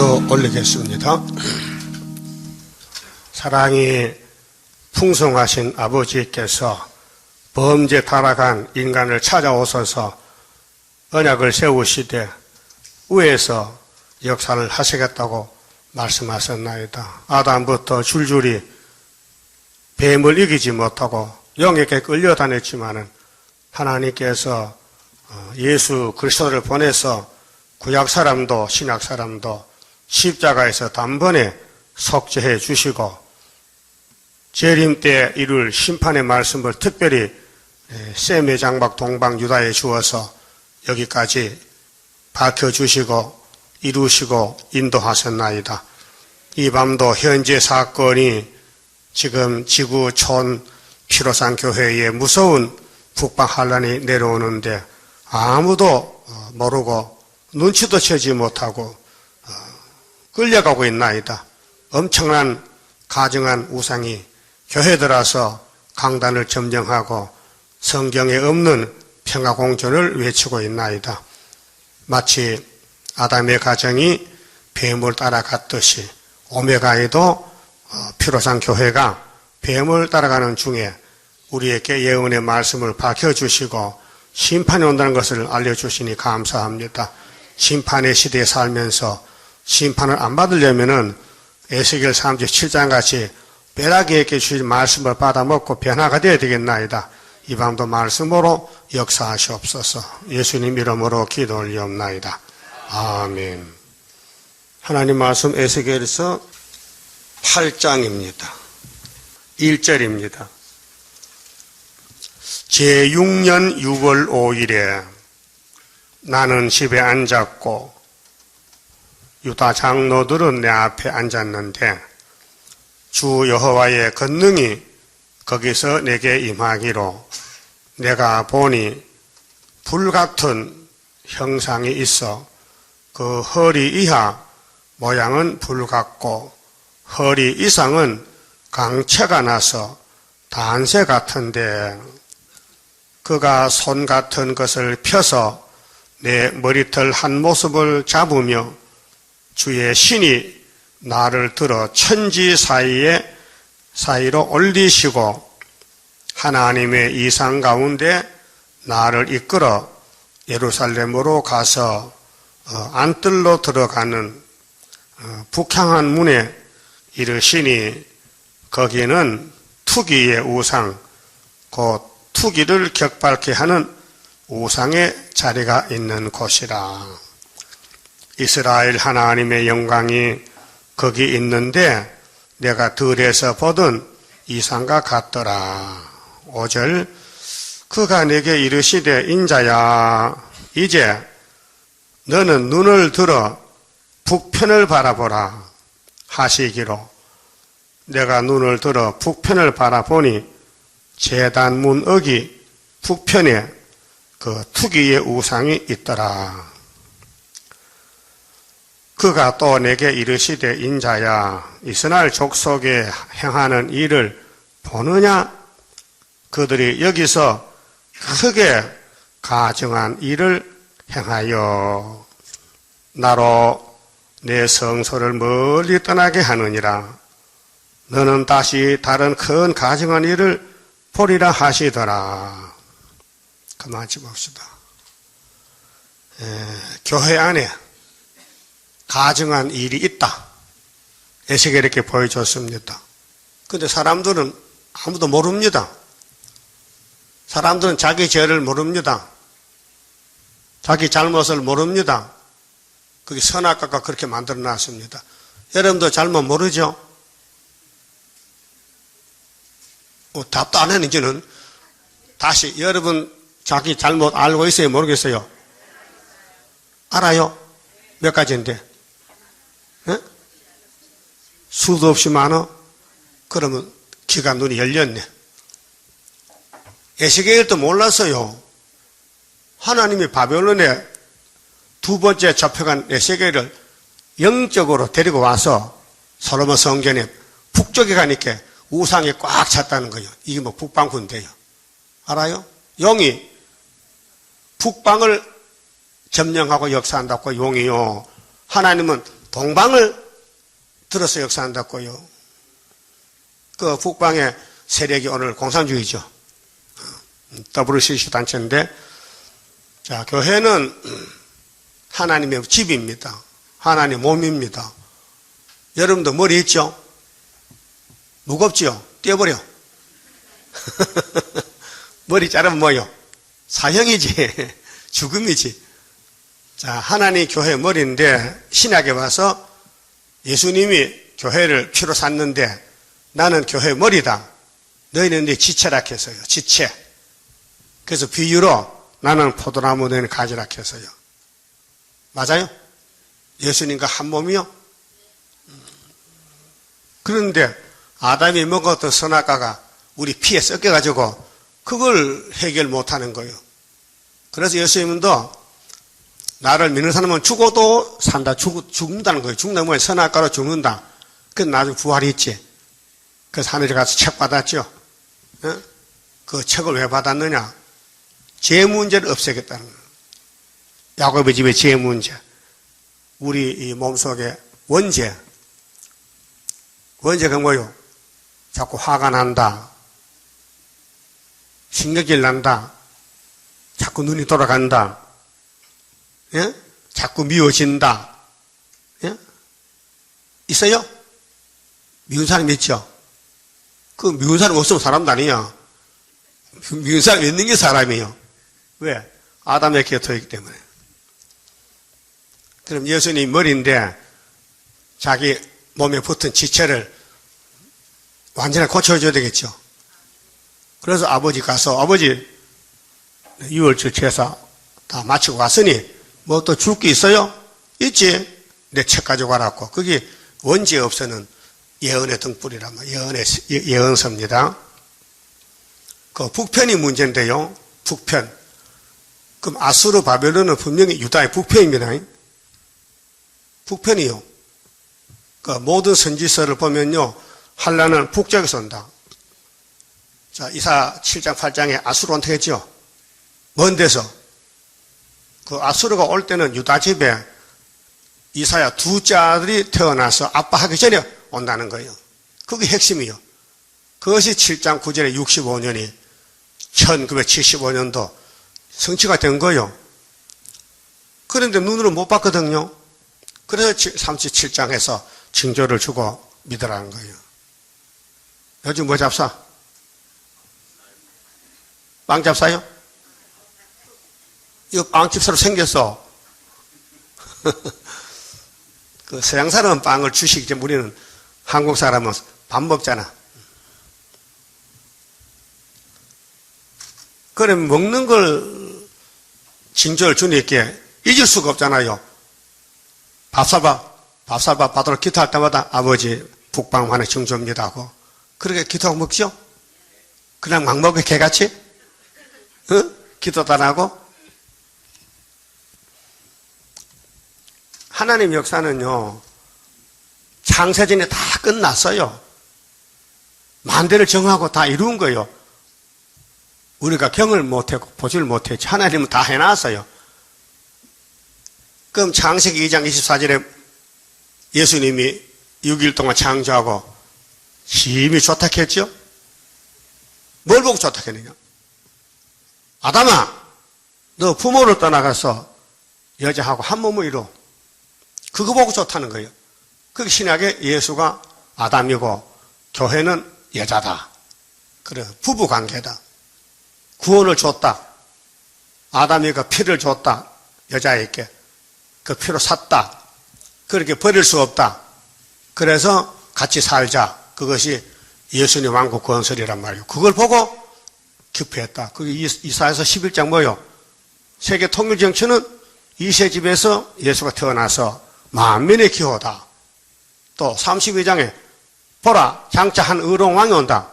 기도 올리겠습니다. 사랑이 풍성하신 아버지께서 범죄 타락한 인간을 찾아오셔서 언약을 세우시되 위에서 역사를 하시겠다고 말씀하셨나이다. 아담부터 줄줄이 뱀을 이기지 못하고 영에게 끌려다녔지만은 하나님께서 예수 그리스도를 보내서 구약 사람도 신약 사람도 십자가에서 단번에 속죄해 주시고 재림 때 이룰 심판의 말씀을 특별히 셈의 장막 동방 유다에 주어서 여기까지 밝혀주시고 이루시고 인도하셨나이다. 이 밤도 현재 사건이 지금 지구촌 피로산 교회에 무서운 북방 환란이 내려오는데 아무도 모르고 눈치도 채지 못하고 끌려가고 있나이다. 엄청난 가증한 우상이 교회 들어서 강단을 점령하고 성경에 없는 평화공존을 외치고 있나이다. 마치 아담의 가정이 뱀을 따라갔듯이 오메가에도 피로산 교회가 뱀을 따라가는 중에 우리에게 예언의 말씀을 밝혀주시고 심판이 온다는 것을 알려주시니 감사합니다. 심판의 시대에 살면서 심판을 안 받으려면은 에스겔 37장 같이 벼락에게 주신 말씀을 받아먹고 변화가 되어야 되겠나이다. 이 밤도 말씀으로 역사하시옵소서. 예수님 이름으로 기도 올리옵나이다. 아멘. 하나님 말씀 에스겔에서 8장입니다. 1절입니다. 제6년 6월 5일에 나는 집에 앉았고 유다 장로들은 내 앞에 앉았는데 주 여호와의 권능이 거기서 내게 임하기로 내가 보니 불같은 형상이 있어 그 허리 이하 모양은 불같고 허리 이상은 강체가 나서 단새 같은데 그가 손 같은 것을 펴서 내 머리털 한 모습을 잡으며 주의 신이 나를 들어 천지 사이로 올리시고 하나님의 이상 가운데 나를 이끌어 예루살렘으로 가서 안뜰로 들어가는 북향한 문에 이르시니 거기는 투기의 우상 곧 투기를 격발케 하는 우상의 자리가 있는 곳이라. 이스라엘 하나님의 영광이 거기 있는데 내가 들에서 보던 이상과 같더라. 5절 그가 내게 이르시되 인자야 이제 너는 눈을 들어 북편을 바라보라 하시기로 내가 눈을 들어 북편을 바라보니 제단 문턱이 북편에 그 투기의 우상이 있더라. 그가 또 내게 이르시되 인자야 이스라엘 족속에 행하는 일을 보느냐? 그들이 여기서 크게 가증한 일을 행하여 나로 내 성소를 멀리 떠나게 하느니라. 너는 다시 다른 큰 가증한 일을 보리라 하시더라. 그만 봅시다. 교회 안에 가증한 일이 있다. 에스겔이 이렇게 보여줬습니다. 그런데 사람들은 아무도 모릅니다. 사람들은 자기 죄를 모릅니다. 자기 잘못을 모릅니다. 그게 선악과가 그렇게 만들어 놨습니다. 여러분도 잘못 모르죠? 답도 안 하는 이제는 다시 여러분 자기 잘못 알고 있어요? 모르겠어요? 알아요? 몇 가지인데? 에? 수도 없이 많아? 그러면 귀가 눈이 열렸네. 에스겔도 몰랐어요. 하나님이 바벨론에 두 번째 잡혀간 에스겔을 영적으로 데리고 와서 솔로몬 성전에 북쪽에 가니까 우상이 꽉 찼다는 거예요. 이게 뭐 북방군대요. 알아요? 용이 북방을 점령하고 역사한다고 용이요. 하나님은 동방을 들어서 역사한다고요. 그 북방의 세력이 오늘 공산주의죠. WCC 단체인데, 자, 교회는 하나님의 집입니다. 하나님의 몸입니다. 여러분도 머리 있죠? 무겁지요? 떼어버려. 머리 자르면 뭐요? 사형이지. 죽음이지. 자, 하나님 교회 머리인데, 신약에 와서 예수님이 교회를 피로 샀는데, 나는 교회 머리다. 너희는 내 지체라 해서요. 지체. 그래서 비유로 나는 포도나무, 너희는 가지라 해서요. 맞아요? 예수님과 한 몸이요? 그런데 아담이 먹었던 선악과가 우리 피에 섞여가지고 그걸 해결 못하는 거예요. 그래서 예수님도 나를 믿는 사람은 죽어도 산다. 죽는다는 거예요. 죽는다는 거예요. 선악과로 죽는다. 그래서 나중에 부활이 있지. 그래서 하늘에 가서 책 받았죠. 그 책을 왜 받았느냐? 죄 문제를 없애겠다는 거예요. 야곱의 집의 죄 문제. 우리 이 몸속에 원죄. 원죄가 뭐요? 자꾸 화가 난다. 신경질 난다. 자꾸 눈이 돌아간다. 예? 자꾸 미워진다. 예? 있어요? 미운 사람 있죠? 그 미운 사람 없으면 사람도 아니야. 미운 사람 있는 게 사람이에요. 왜? 아담의 곁터이기 때문에. 그럼 예수님 머리인데 자기 몸에 붙은 지체를 완전히 고쳐줘야 되겠죠. 그래서 아버지 가서 아버지 유월절 제사 다 마치고 갔으니 뭐 또 줄 게 있어요? 있지. 내 책 가져가라고. 그게 원죄 없애는 예언의 등불이란 말이에요. 예언서입니다. 그 북편이 문제인데요. 북편. 그럼 아수르 바벨론은 분명히 유다의 북편입니다. 북편이요. 그 모든 선지서를 보면요. 한란은 북쪽에서 온다. 자, 이사 7장 8장에 아수르 온다 했죠. 먼 데서. 그 아수르가 올 때는 유다 집에 이사야 두째 아들이 태어나서 아빠 하기 전에 온다는 거예요. 그게 핵심이요. 그것이 7장 9절에 65년이 1975년도 성취가 된 거예요. 그런데 눈으로 못 봤거든요. 그래서 37장에서 징조를 주고 믿으라는 거예요. 요즘 뭐 잡사? 빵 잡사요? 이거 빵집 새로 생겼어. 그 서양 사람은 빵을 주시기 전에 우리는 한국 사람은 밥 먹잖아. 그래 먹는 걸 징조를 주님께 잊을 수가 없잖아요. 밥쌀밥 받으러 기도할 때마다 아버지 북방만의 징조입니다 하고 그렇게 기도하고 먹죠? 그냥 막 먹어 개같이? 기도도 안 하고? 하나님 역사는요, 창세전에 다 끝났어요. 만대를 정하고 다 이룬 거예요. 우리가 경을 못했고, 보지를 못했지. 하나님은 다 해놨어요. 그럼 창세기 2장 24절에 예수님이 6일 동안 창조하고 심히 조탁했죠? 뭘 보고 조탁했느냐? 아담아, 너 부모를 떠나가서 여자하고 한 몸을 이뤄. 그거 보고 좋다는 거예요. 그게 신약에 예수가 아담이고 교회는 여자다. 그래, 부부 관계다. 구원을 줬다. 아담이가 피를 줬다. 여자에게. 그 피로 샀다. 그렇게 버릴 수 없다. 그래서 같이 살자. 그것이 예수님 왕국 건설이란 말이에요. 그걸 보고 기뻐했다. 그게 이사야서 11장 뭐요? 세계 통일 정치는 이세 집에서 예수가 태어나서 만민의 기호다. 또 32장에 보라 장차 한 의로운 왕이 온다.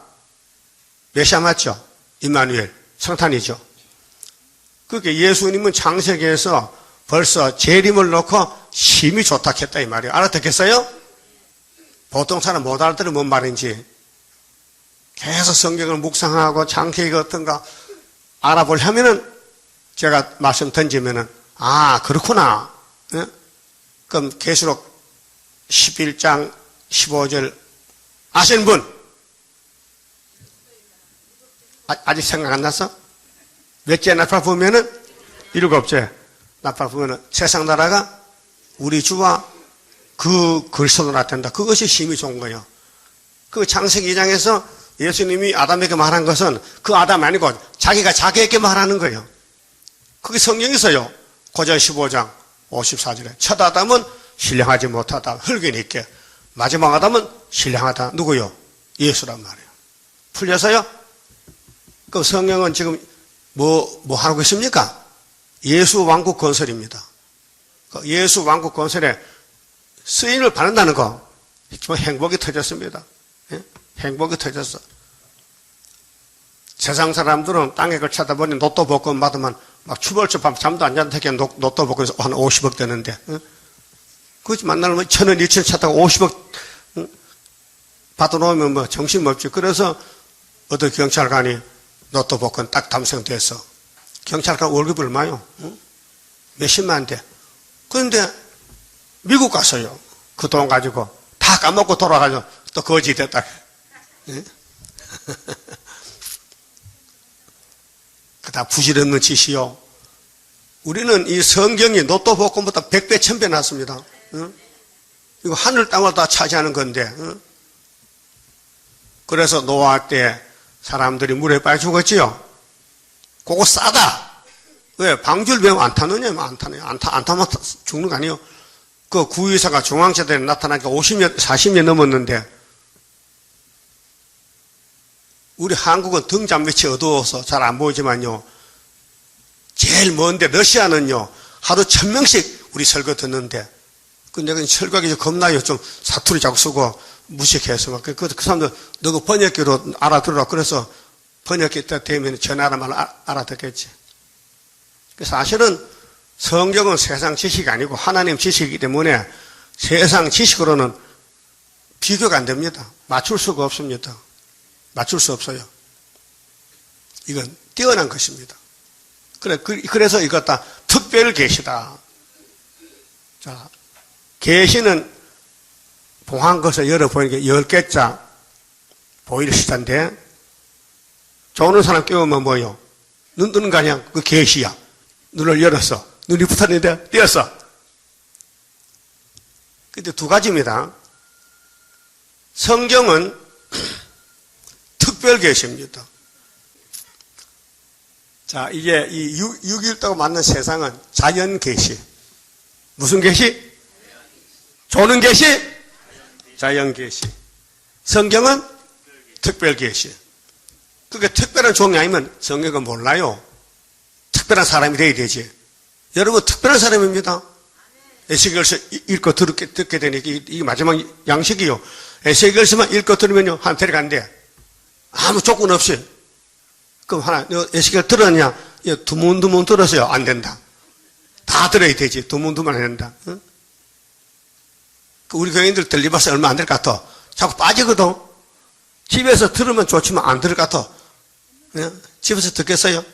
메시아 맞죠? 임마누엘 성탄이죠. 그렇게 예수님은 창세기에서 벌써 재림을 놓고 심히 조탁했다 이 말이에요. 알아듣겠어요? 보통 사람 못 알아들으면 뭔 말인지 계속 성경을 묵상하고 창세기가 어떤가 알아보려면은 제가 말씀 던지면은 아 그렇구나. 네? 그럼 계시록 11장 15절 아시는 분? 아직 생각 안 났어? 몇째 나팔 보면은 7째 나팔 보면은 세상 나라가 우리 주와 그 그리스도 나라 된다. 그것이 힘이 좋은 거예요. 그 창세기 2장에서 예수님이 아담에게 말한 것은 그 아담 아니고 자기가 자기에게 말하는 거예요. 그게 성경에 있어요. 고전 15장 54절에 첫 아담은 신령하지 못하다. 흙이니 있게. 마지막 아담은 신령하다. 누구요? 예수란 말이에요. 풀려서요? 그 성경은 지금 뭐 하고 있습니까? 예수 왕국 건설입니다. 예수 왕국 건설에 쓰임을 받는다는 거 정말 행복이 터졌습니다. 예? 행복이 터졌어. 세상 사람들은 땅에 걸 쳐다보니 로또 복권 받으면 막 추벌쳐 밤 잠도 안 자는 새끼 로또 복권에서 한 50억 되는데, 그것이 만나면 1,000원, 2,000원 찾다가 50억 받아놓으면 뭐 정신없지. 그래서 어떤 경찰관이 로또 복권 딱 당첨돼서 경찰관 월급을 얼마요? 몇십만 대. 그런데 미국 갔어요. 그 돈 가지고 다 까먹고 돌아가서 또 거지 됐다. 예? 그 다 부질없는 짓이요. 우리는 이 성경이 로또 복권보다 100배, 1000배 낫습니다. 이거 하늘 땅을 다 차지하는 건데. 그래서 노아 때 사람들이 물에 빠져 죽었지요. 그거 싸다. 왜? 방줄 배우 안 타느냐? 안 타네요. 안 타면 죽는 거 아니에요. 그 구의사가 중앙세대에 나타나니까 50년, 40년 넘었는데, 우리 한국은 등잔빛이 어두워서 잘 안 보이지만요, 제일 먼데 러시아는요, 하루 1000명씩 우리 설교 듣는데, 그 내가 설교하기 겁나요. 좀 사투리 자꾸 쓰고 무식해서 막. 그 사람들 너그 번역기로 알아들으라. 그래서 번역기 때 되면 저 나라 말 알아듣겠지. 그래서 사실은 성경은 세상 지식이 아니고 하나님 지식이기 때문에 세상 지식으로는 비교가 안 됩니다. 맞출 수가 없습니다. 맞출 수 없어요. 이건 뛰어난 것입니다. 그래서 이것 다 특별 계시다. 자, 계시는 봉한 것을 열어보니까 10개자 보일 시단데, 좋은 사람 깨우면 뭐요? 눈 뜨는 거 아니야? 그 계시야. 눈을 열었어. 눈이 붙었는데 띄었어. 근데 두 가지입니다. 성경은 특별 계시입니다. 자, 이제 이 6.1도가 맞는 세상은 자연 계시. 무슨 계시? 조는 계시? 자연 계시. 성경은 특별 계시. 그게 특별한 종이 아니면 성경은 몰라요. 특별한 사람이 돼야 되지. 여러분 특별한 사람입니다. 에스겔서 읽고 듣게 되니까 이게 마지막 양식이요. 에스겔서만 읽고 들으면요 한 데려간대. 아무 조건 없이. 그럼 하나 에스겔 들었냐? 두문두문 들었어요. 안 된다. 다 들어야 되지. 두문두문 안 된다. 응? 우리 교인들 들리면서 얼마 안 될 것 같아. 자꾸 빠지거든. 집에서 들으면 좋지만 안 들을 것 같아. 네? 집에서 듣겠어요?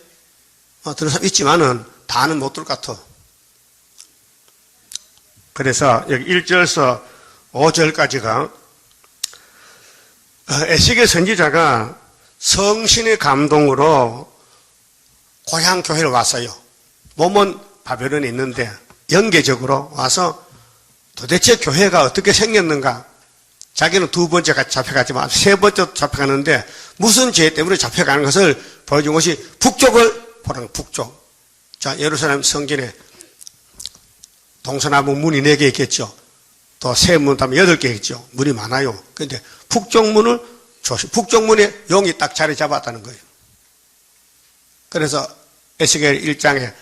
들은 사람 있지만은 다는 못 들을 것 같아. 그래서 여기 1절에서 5절까지가 에스겔 선지자가 성신의 감동으로 고향 교회를 왔어요. 몸은 바벨론에 있는데 연계적으로 와서 도대체 교회가 어떻게 생겼는가? 자기는 두 번째 잡혀가지만 세 번째 잡혀가는데 무슨 죄 때문에 잡혀가는 것을 보여준 것이 북쪽을 보라는 북쪽. 자, 예루살렘 성전에 동서남북 문이 4개 있겠죠. 또 세문 다음에 8개 있죠. 문이 많아요. 그런데 북쪽 문을 북쪽 문에 용이 딱 자리 잡았다는 거예요. 그래서 에스겔 1장에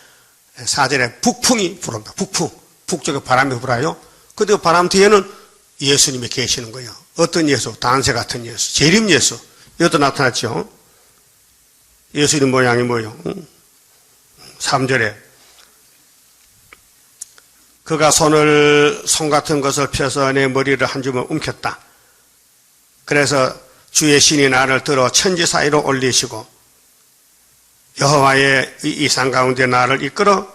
4절에 북풍이 불어옵니다. 북풍. 북쪽에 바람이 불어요. 근데 그 바람 뒤에는 예수님이 계시는 거예요. 어떤 예수? 단세 같은 예수. 재림 예수. 여기도 나타났죠. 예수님 모양이 뭐예요? 3절에 그가 손 같은 것을 펴서 내 머리를 한 줌을 움켰다. 그래서 주의 신이 나를 들어 천지 사이로 올리시고 여호와의 이상 가운데 나를 이끌어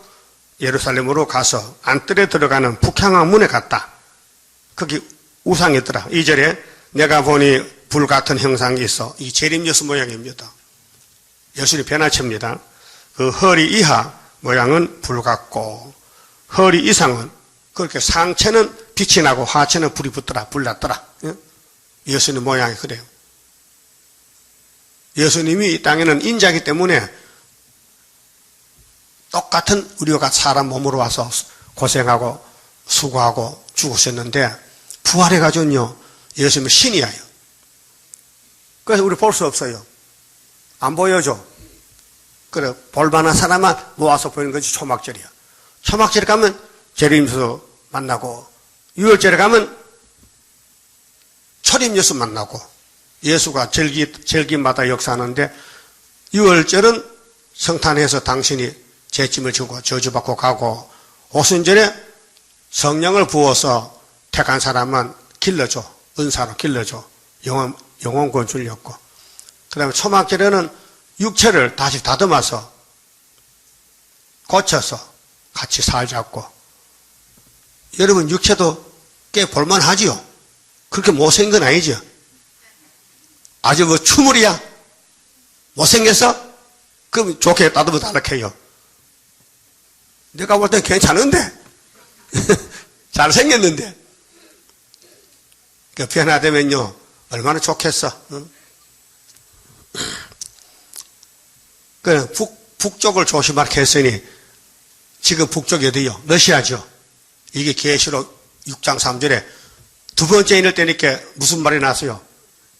예루살렘으로 가서 안뜰에 들어가는 북향한 문에 갔다. 거기 우상이 있더라. 2절에 내가 보니 불 같은 형상이 있어. 이 재림예수 모양입니다. 예수님 변화체입니다. 그 허리 이하 모양은 불 같고 허리 이상은 그렇게 상체는 빛이 나고 하체는 불이 붙더라. 불났더라. 예수님 모양이 그래요. 예수님이 이 땅에는 인자이기 때문에 똑같은 우리가 사람 몸으로 와서 고생하고 수고하고 죽으셨는데 부활해가지고요 예수님은 신이에요. 그래서 우리 볼 수 없어요. 안 보여줘. 그래 볼만한 사람만 모아서 보이는 것이 초막절이야. 초막절에 가면 재림예수 만나고 6월절에 가면 초림예수 만나고 예수가 절기마다 역사하는데 6월절은 성탄에서 당신이 죄짐을 지고 저주받고 가고 오순절에 성령을 부어서 택한 사람은 길러줘. 은사로 길러줘. 영혼권 주려고. 그 다음에 초막절에는 육체를 다시 다듬어서 고쳐서 같이 살자고. 여러분 육체도 꽤 볼만하지요. 그렇게 못생긴 건 아니죠. 아주 뭐 추물이야. 못생겼어? 그럼 좋게 다듬어 달라해요. 내가 볼 땐 괜찮은데 잘생겼는데 그 변화되면요 얼마나 좋겠어. 응? 그 북쪽을 조심하라 했으니 지금 북쪽이 어디요? 러시아죠. 이게 계시록 6장 3절에 두 번째 인을 때니까 무슨 말이 나왔어요?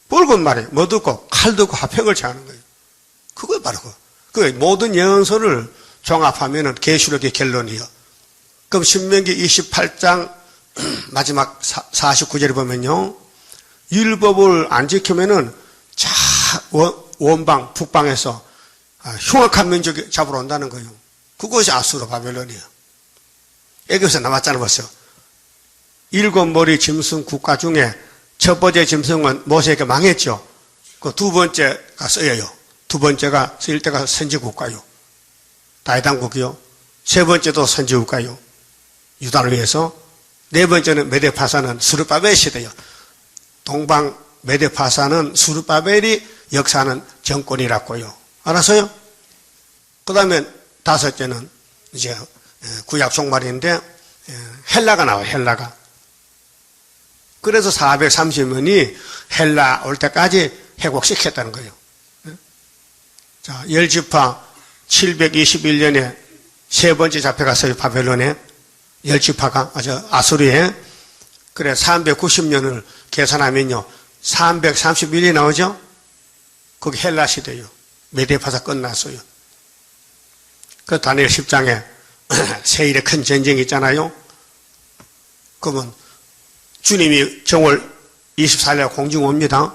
붉은 말이 뭐 듣고 칼 듣고 화평을 제하는 거예요. 그거 바로 그 모든 예언서를 종합하면은 계시록의 결론이요. 그럼 신명기 28장 마지막 49절에 보면요. 율법을 안 지키면은 원방 북방에서 흉악한 민족이 잡으러 온다는 거예요. 그것이 아수르 바벨론이에요. 애굽에서 나왔잖아요. 벌써. 7머리 짐승 국가 중에 첫 번째 짐승은 모세에게 망했죠. 그 두 번째가 쓰여요. 두 번째가 쓰일 때가 선지국가요. 다이당국이요. 세 번째도 선지국가요. 유다를 위해서. 네 번째는 메데파사는 수르바벨 시대요. 동방 메데파사는 수르바벨이 역사하는 정권이라고요. 알았어요? 그 다음에 다섯째는 이제 구약 종말인데 헬라가 나와요. 헬라가. 그래서 430년이 헬라 올 때까지 회복시켰다는 거예요. 자, 열지파 721년에 세 번째 잡혀갔어요. 바벨론에. 열지파가, 아수르에. 그래, 390년을 계산하면요. 331이 나오죠? 거기 헬라 시대요. 메데파사 끝났어요. 그 다니엘 10장에 세일의 큰 전쟁이 있잖아요. 그러면 주님이 정월 24일에 공중 옵니다.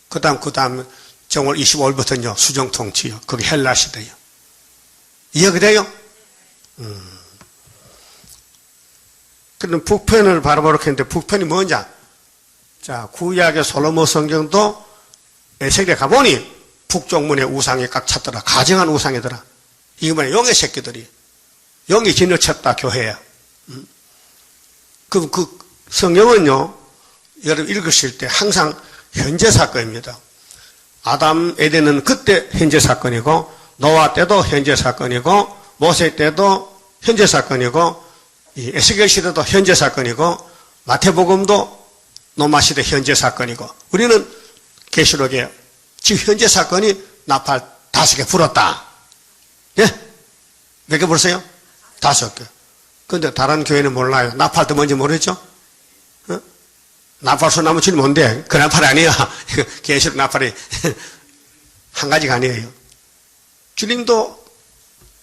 그 다음 정월 25일부터는요, 수정통치요. 그게 헬라 시대요. 이해가 돼요? 그럼 북편을 바라보러 했는데, 북편이 뭐냐? 자, 구약의 솔로몬 성경도 에세겔에 가보니, 북쪽문에 우상이 꽉 찼더라. 가정한 우상이더라. 이게 뭐냐? 용의 새끼들이. 용이 지나쳤다, 교회야. 그럼 그 성경은요, 여러분 읽으실 때 항상 현재 사건입니다. 아담, 에덴은 그때 현재 사건이고, 노아 때도 현재 사건이고, 모세 때도 현재 사건이고, 에스겔 시대도 현재 사건이고, 마태복음도 노마 시대 현재 사건이고, 우리는 계시록에 지금 현재 사건이 나팔 5개 불었다. 예? 몇 개 불었어요? 5개. 근데 다른 교회는 몰라요. 나팔도 뭔지 모르죠? 나팔 소나무 줄이 뭔데? 그 나팔이 아니야. 계시록 나팔이 한 가지가 아니에요. 주님도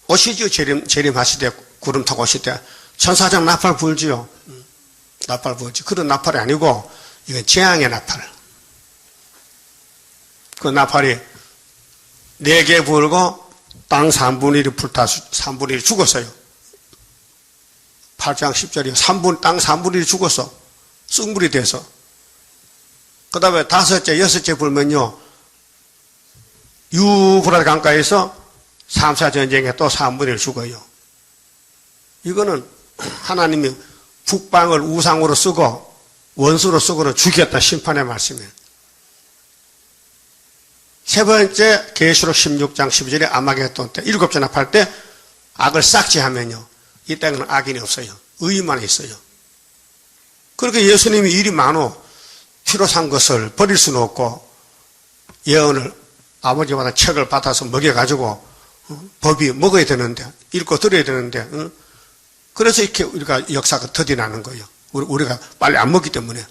오시죠. 재림하실 때, 구름 타고 오실 때. 천사장 나팔 불지요. 나팔 불지. 그런 나팔이 아니고, 이건 재앙의 나팔. 그 나팔이 4개 불고, 땅 3분의 1이 불타, 3분의 1이 죽었어요. 8장 10절이요. 땅 3분의 1이 죽었어. 쑥물이 돼서. 그 다음에 5째, 6째 불면요. 유브라데 강가에서 3차 전쟁에 또 3분의 1 죽어요. 이거는 하나님이 북방을 우상으로 쓰고 원수로 쓰고는 죽였다. 심판의 말씀이에요. 세 번째 계시록 16장 12절에 아마겟돈 때 7째 나팔 때 악을 싹지하면요. 이 땅에는 악인이 없어요. 의인만 있어요. 그렇게 예수님이 일이 많어 피로 산 것을 버릴 수는 없고 예언을 아버지마다 책을 받아서 먹여가지고 법이 먹어야 되는데 읽고 들어야 되는데 그래서 이렇게 우리가 역사가 더디나는 거예요. 우리가 빨리 안 먹기 때문에.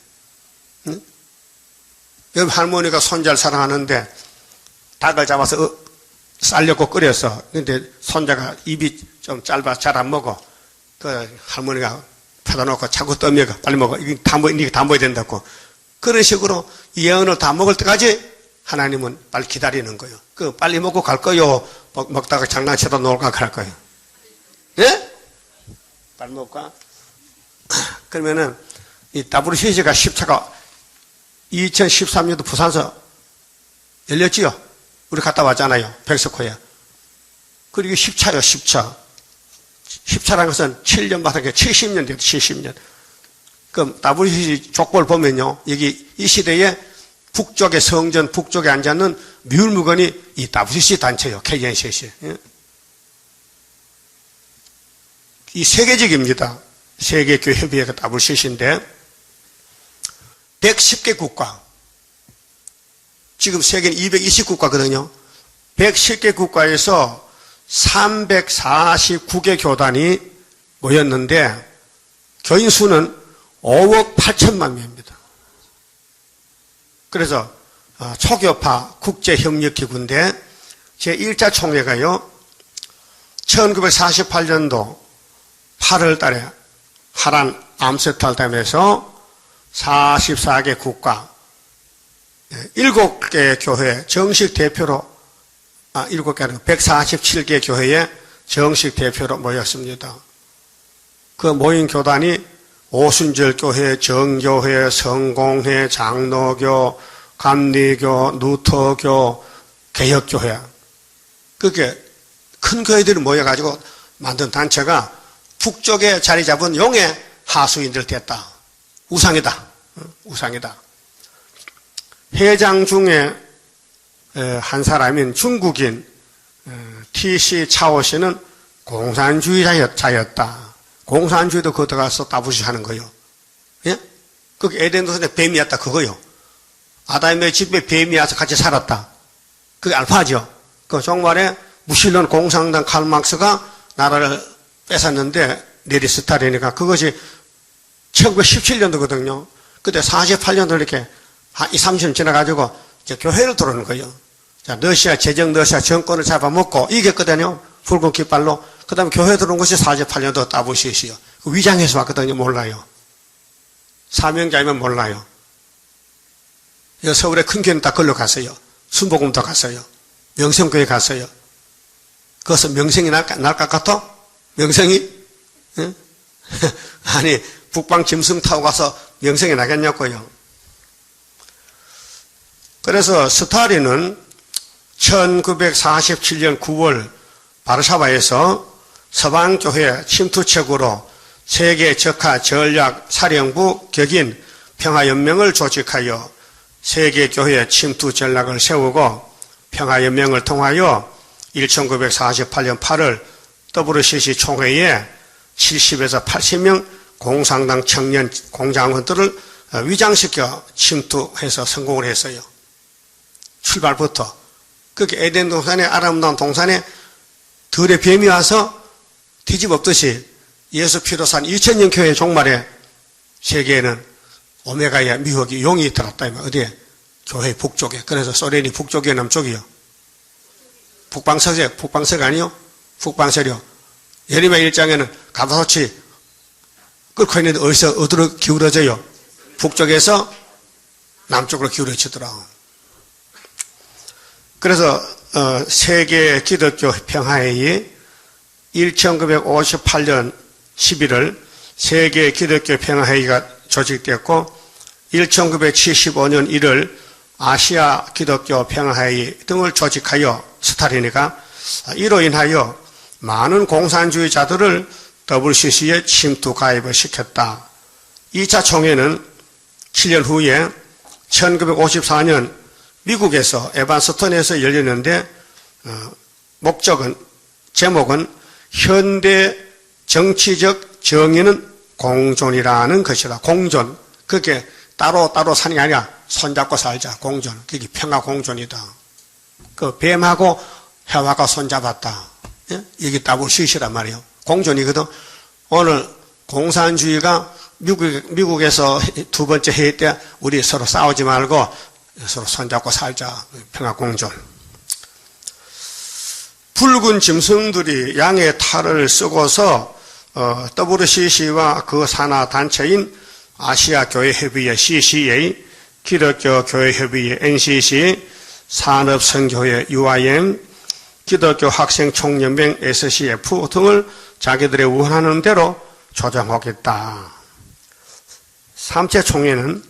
여기 할머니가 손자를 사랑하는데 닭을 잡아서 쌀려고 끓여서 근데 손자가 입이 좀 짧아 잘 안 먹어. 그 할머니가 펴다 놓고 자꾸 떠먹어. 빨리 먹어. 이게 다 먹어야 된다고. 그런 식으로 예언을 다 먹을 때까지 하나님은 빨리 기다리는 거예요. 그 빨리 먹고 갈 거요. 먹다가 장난치다 놀까 갈 거예요. 예? 빨리 먹을까? 그러면은 이 WCC가 10차가 2013년도 부산서 열렸지요? 우리 갔다 왔잖아요. 백석호에. 그리고 10차요, 10차. 10차라는 것은 7년 받은 게 70년 됐죠, 70년. 그럼 WCC 족보를 보면요. 여기 이 시대에 북쪽의 성전, 북쪽에 앉아있는 뮤울무건이 이 WCC 단체예요. KNCC. 이 세계적입니다. 세계교회협의회가 WCC인데 110개 국가. 지금 세계는 220국가거든요. 110개 국가에서 349개 교단이 모였는데 교인 수는 5억 8천만 명입니다. 그래서 초교파 국제협력기구인데 제1차 총회가요. 1948년도 8월 달에 하란 암스테르담에서 44개 국가 7개 교회 정식 대표로 7개 아니고 147개 교회에 정식 대표로 모였습니다. 그 모인 교단이 오순절 교회, 정교회, 성공회, 장로교, 감리교, 누터교, 개혁교회. 그렇게 큰 교회들이 모여가지고 만든 단체가 북쪽에 자리 잡은 용의 하수인들 됐다. 우상이다. 우상이다. 회장 중에 한 사람인 중국인 TC 차오 씨는 공산주의자였다. 공산주의도 거기 들어가서 따부시 하는 거요. 예? 그 에덴 동산에 뱀이었다. 그거요. 아담의 집에 뱀이 와서 같이 살았다. 그게 알파죠. 그 종말에 무신론 공산당 칼막스가 나라를 뺏었는데 내리 스타리니까 그것이 1917년도거든요. 그때 48년도 이렇게 한 20, 30년 지나가지고 이제 교회를 들어오는 거예요. 자, 러시아 정권을 잡아먹고 이겼거든요. 붉은 깃발로. 그 다음에 교회 들어온 것이 48년도 WCC요. 그 위장해서 왔거든요. 몰라요. 사명자이면 몰라요. 서울에 큰 교회는 다 걸로 갔어요. 순복음도 갔어요. 명성교회 갔어요. 그것은 명성이 날 것 같아? 명성이? 응? 아니, 북방 짐승 타고 가서 명성이 나겠냐고요. 그래서 스탈린은 1947년 9월 바르샤바에서 서방교회 침투책으로 세계 적화 전략 사령부 격인 평화연맹을 조직하여 세계교회 침투 전략을 세우고 평화연맹을 통하여 1948년 8월 WCC 총회에 70에서 80명 공산당 청년 공장원들을 위장시켜 침투해서 성공을 했어요. 출발부터. 그렇게 에덴 동산에 아름다운 동산에 들의 뱀이 와서 뒤집었듯이 예수 피로 산 2000년 교회 종말에 세계에는 오메가의 미혹이 용이 들었다. 어디에? 교회 북쪽에. 그래서 소련이 북쪽이요, 남쪽이요? 북방서가 아니요? 북방서요. 예레미야 1장에는 가바솥이 끓고 있는데 어디로 기울어져요? 북쪽에서 남쪽으로 기울어지더라. 그래서 세계 기독교 평화회의 1958년 11월 세계 기독교 평화회의가 조직됐고 1975년 1월 아시아 기독교 평화회의 등을 조직하여 스탈린이가 이로 인하여 많은 공산주의자들을 WCC에 침투 가입을 시켰다. 2차 총회는 7년 후에 1954년 미국에서 에반스턴에서 열렸는데 제목은 현대 정치적 정의는 공존이라는 것이다. 공존. 그게 따로 사는 게 아니라 손잡고 살자. 공존. 그게 평화 공존이다. 그 뱀하고 해와가 손잡았다. 예? 이게 WCC란 말이에요. 공존이거든. 오늘 공산주의가 미국에서 두 번째 회의 때 우리 서로 싸우지 말고 서로 손잡고 살자. 평화 공존. 붉은 짐승들이 양의 탈을 쓰고서 WCC와 그 산하 단체인 아시아 교회 협의회 CCA, 기독교 교회 협의회 NCC, 산업선교회 UIM, 기독교 학생 총연맹 SCF 등을 자기들의 원하는 대로 조정하겠다. 3차 총회는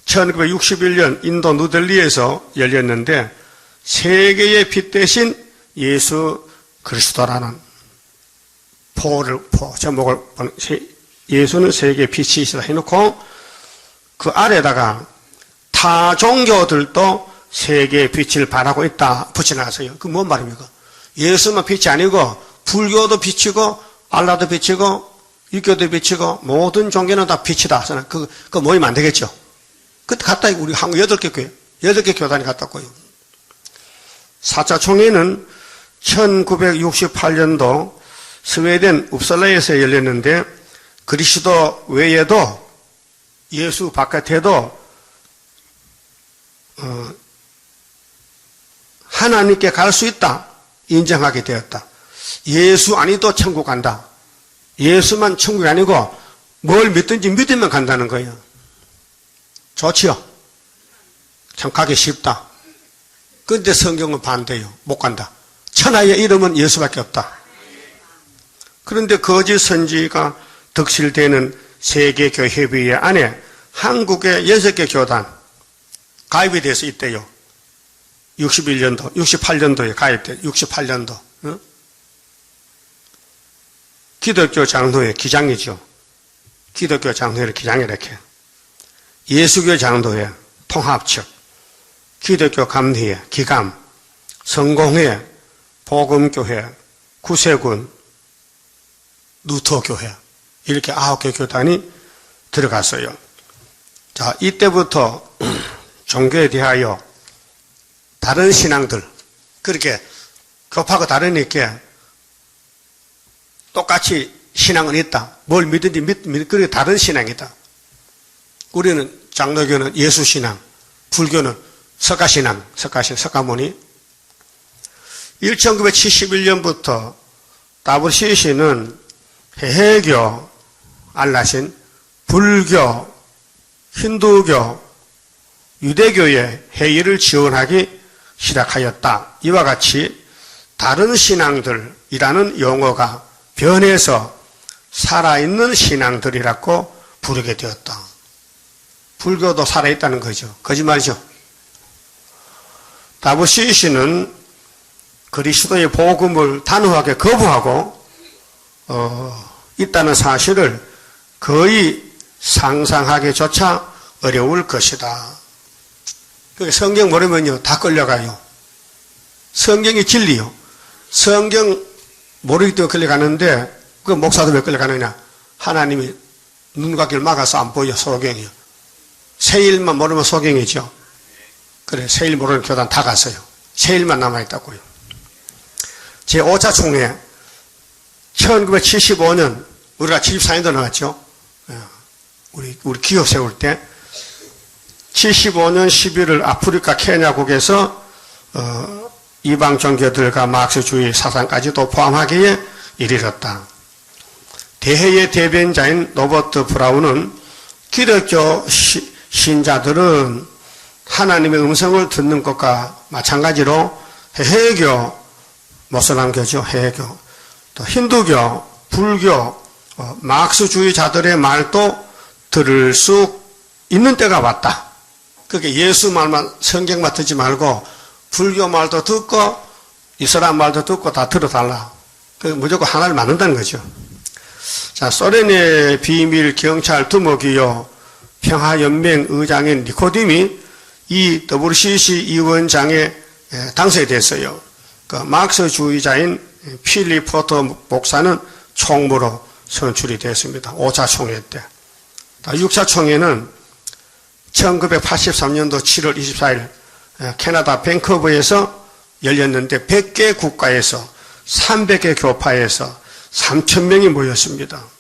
1961년 인도 누델리에서 열렸는데 세계의 빛 대신 예수 그리스도라는 제목을 예수는 세계의 빛이시라 해놓고 그 아래다가 타 종교들도 세계의 빛을 발하고 있다 붙여놨어요. 그 뭔 말입니까? 예수만 빛이 아니고 불교도 빛이고 알라도 빛이고 유교도 빛이고 모든 종교는 다 빛이다. 그거 모이면 안 되겠죠. 그때 갔다 우리 한국 8개 교단이 갔다고요. 4차 총회는 1968년도 스웨덴 웁살라에서 열렸는데 그리스도 외에도 예수 바깥에도 하나님께 갈 수 있다 인정하게 되었다. 예수 아니도 천국 간다. 예수만 천국이 아니고 뭘 믿든지 믿으면 간다는 거예요. 좋지요? 참 가기 쉽다. 그런데 성경은 반대요. 못 간다. 천하의 이름은 예수밖에 없다. 그런데 거짓 선지가 득실되는 세계교회협의회 안에 한국의 6개 교단 가입이 돼서 있대요. 68년도에 가입돼. 68년도. 어? 기독교 장로회 기장이죠. 기독교 장로회를 기장이렇게. 예수교 장로회 통합측, 기독교 감리회 기감, 성공회, 복음교회, 구세군, 루터교회 이렇게 9개 교단이 들어갔어요. 자, 이때부터 종교에 대하여 다른 신앙들 그렇게 겹하고 다르니까 똑같이 신앙은 있다. 뭘 믿든지 그렇게 다른 신앙이다. 우리는 장로교는 예수신앙, 불교는 석가신앙, 석가모니. 1971년부터 WCC는 해외교, 알라신, 불교, 힌두교, 유대교의 회의를 지원하기 시작하였다. 이와 같이 다른 신앙들이라는 용어가 변해서 살아있는 신앙들이라고 부르게 되었다. 불교도 살아있다는 거죠. 거짓말이죠. WCC는 그리스도의 복음을 단호하게 거부하고 있다는 사실을 거의 상상하기조차 어려울 것이다. 성경 모르면요 다 끌려가요. 성경이 진리요. 성경 모르기 때문에 끌려가는데 그 목사도 왜 끌려가느냐. 하나님이 눈과 귀를 막아서 안 보여. 소경이요. 세일만 모르면 소경이죠. 그래 세일 모르는 교단 다 갔어요. 세일만 남아있다고요. 제5차 총회 1975년 우리가 74년도 나왔죠. 우리 기업 세울 때 75년 11월 아프리카 케냐국에서 이방 종교들과 마크스주의 사상까지도 포함하기에 이르렀다. 대회의 대변자인 로버트 브라운은 기독교 신자들은 하나님의 음성을 듣는 것과 마찬가지로 해외교, 모슬람교죠. 해외교, 또 힌두교, 불교, 마크스주의자들의 말도 들을 수 있는 때가 왔다. 그게 예수 말만 성경만 듣지 말고 불교 말도 듣고 이슬람 말도 듣고 다 들어달라. 무조건 하나를 만든다는 거죠. 자, 소련의 비밀 경찰 두목이요, 평화연맹 의장인 니코딤이 이 WCC 위원장에 당선됐어요. 그 마크스주의자인 필립 포터 목사는 총무로 선출이 됐습니다. 5차 총회 때. 6차 총회는 1983년도 7월 24일 캐나다 밴쿠버에서 열렸는데 100개 국가에서 300개 교파에서 3,000명이 모였습니다.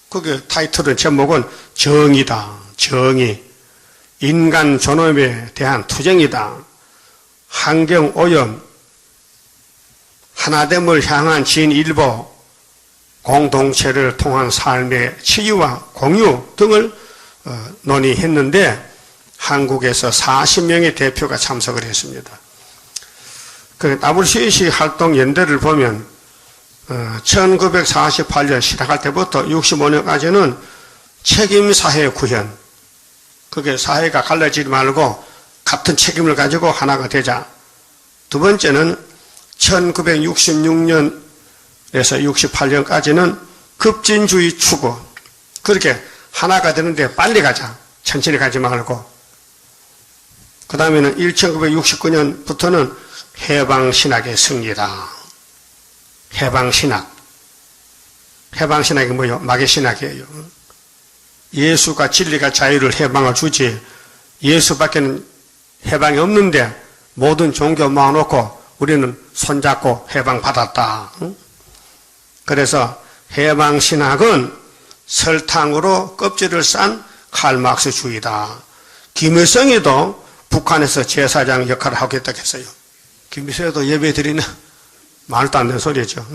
그게 타이틀은 제목은 정의다. 정의. 인간 존엄에 대한 투쟁이다. 환경오염. 하나됨을 향한 진일보. 공동체를 통한 삶의 치유와 공유 등을 논의했는데 한국에서 40명의 대표가 참석을 했습니다. 그 WCC 활동 연대를 보면 1948년 시작할 때부터 65년까지는 책임사회 구현, 그게 사회가 갈라지지 말고 같은 책임을 가지고 하나가 되자. 두 번째는 1966년에서 68년까지는 급진주의 추구, 그렇게 하나가 되는데 빨리 가자, 천천히 가지 말고. 그 다음에는 1969년부터는 해방신학의 승리다. 해방신학. 해방신학이 뭐예요? 마귀신학이에요. 예수가 진리가 자유를 해방을 주지, 예수밖에는 해방이 없는데 모든 종교 모아놓고 우리는 손잡고 해방받았다. 그래서 해방신학은 설탕으로 껍질을 싼 칼막스주의다. 김일성이도 북한에서 제사장 역할을 하겠다고 했어요. 김일성도 예배 드리는 말도 안 되는 소리죠.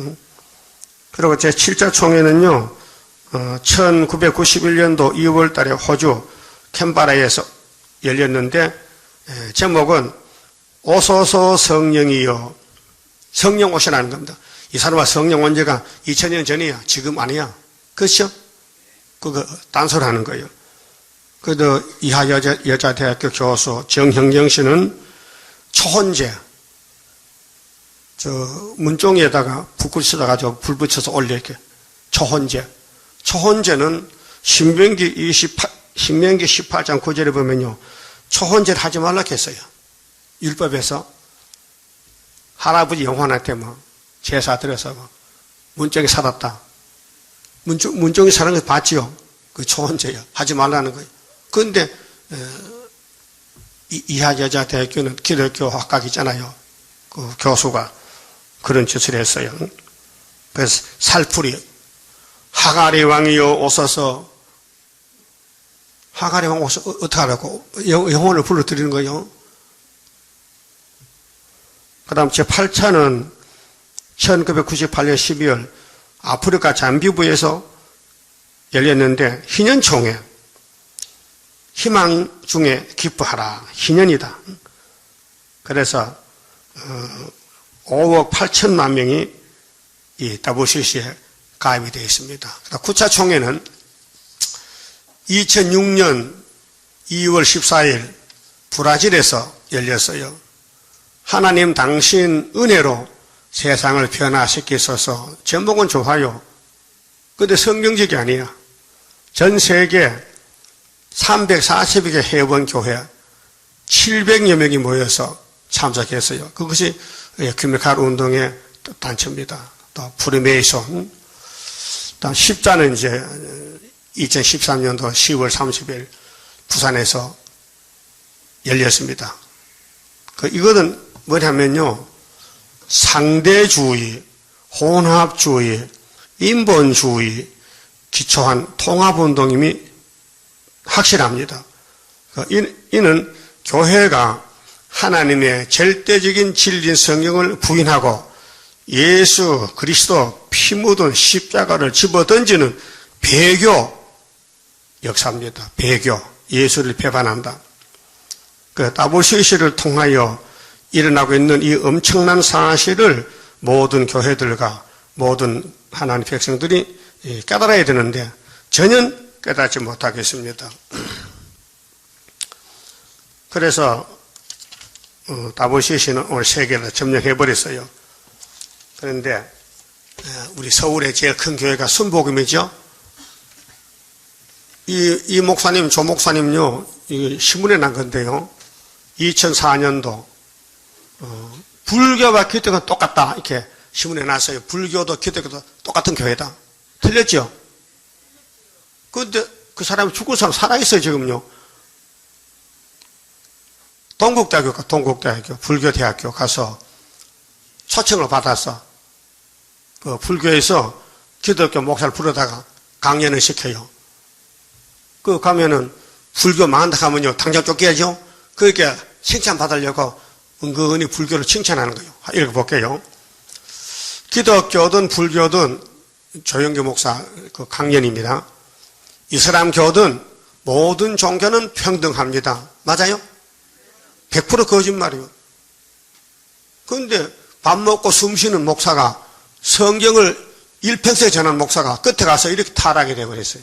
그리고 제7차 총회는요, 1991년도 2월 달에 호주 캔버라에서 열렸는데, 제목은 오소서 성령이여. 성령 오시라는 겁니다. 이 사람과 성령 온 지가 2000년 전이야. 지금 아니야. 그렇죠? 그거 딴소리 하는 거예요. 그래도 이하여자대학교 교수 정형경 씨는 초혼제, 문종에다가 붓글 써가지고 불 붙여서 올려 이렇게. 초혼제. 초혼제는 신명기 18장 9절에 보면요, 초혼제를 하지 말라고 했어요. 율법에서. 할아버지 영혼한테 제사 드려서 문종이 살았다. 문종이 사는 거 봤지요? 그 초혼제요. 하지 말라는 거예요. 그런데 이하여자대학교는 기독교 학각 있잖아요. 그 교수가 그런 짓을 했어요. 그래서 살풀이, 하가리 왕이여 오소서. 하가리 왕 오소서 어떻게 하라고? 영혼을 불러드리는 거예요. 그 다음 제8차는 1998년 12월 아프리카 잠비부에서 열렸는데, 희년총회. 희망 중에 기뻐하라. 희년이다. 그래서 5억 8천만 명이 이 WCC에 가입이 되어 있습니다. 9차 총회는 2006년 2월 14일 브라질에서 열렸어요. 하나님 당신 은혜로 세상을 변화시키소서. 제목은 좋아요. 그런데 성경적이 아니야. 전 세계 340개 회원교회 700여 명이 모여서 참석했어요. 그것이 에큐메칼 운동의 단체입니다. 또 프리메이션. 다음 십자는 이제 2013년도 10월 30일 부산에서 열렸습니다. 이거는 뭐냐면요, 상대주의, 혼합주의, 인본주의 기초한 통합운동임이 확실합니다. 이는 교회가 하나님의 절대적인 진리 성경을 부인하고 예수 그리스도 피 묻은 십자가를 집어던지는 배교 역사입니다. 배교. 예수를 배반한다. WCC를 통하여 일어나고 있는 이 엄청난 사실을 모든 교회들과 모든 하나님 백성들이 깨달아야 되는데 전혀 깨닫지 못하겠습니다. 그래서 WCC는 오늘 세계를 점령해버렸어요. 그런데 우리 서울의 제일 큰 교회가 순복음이죠. 이 목사님, 조 목사님요, 이 신문에 난 건데요. 2004년도, 불교와 기독교가 똑같다. 이렇게 신문에 났어요. 불교도 기독교도 똑같은 교회다. 틀렸죠? 근데 그 사람이 죽은 사람 살아있어요, 지금요. 동국대학교, 불교대학교 가서 초청을 받아서 그 불교에서 기독교 목사를 부르다가 강연을 시켜요. 그 가면은 불교 만다 가면요 당장 쫓겨야죠. 그러니까 칭찬받으려고 은근히 불교를 칭찬하는 거예요. 읽어볼게요. 기독교든 불교든 조영규 목사 그 강연입니다. 이슬람교든 모든 종교는 평등합니다. 맞아요? 100% 거짓말이에요. 그런데 밥 먹고 숨 쉬는 목사가 성경을 일평생 전한 목사가 끝에 가서 이렇게 타락이 되어버렸어요.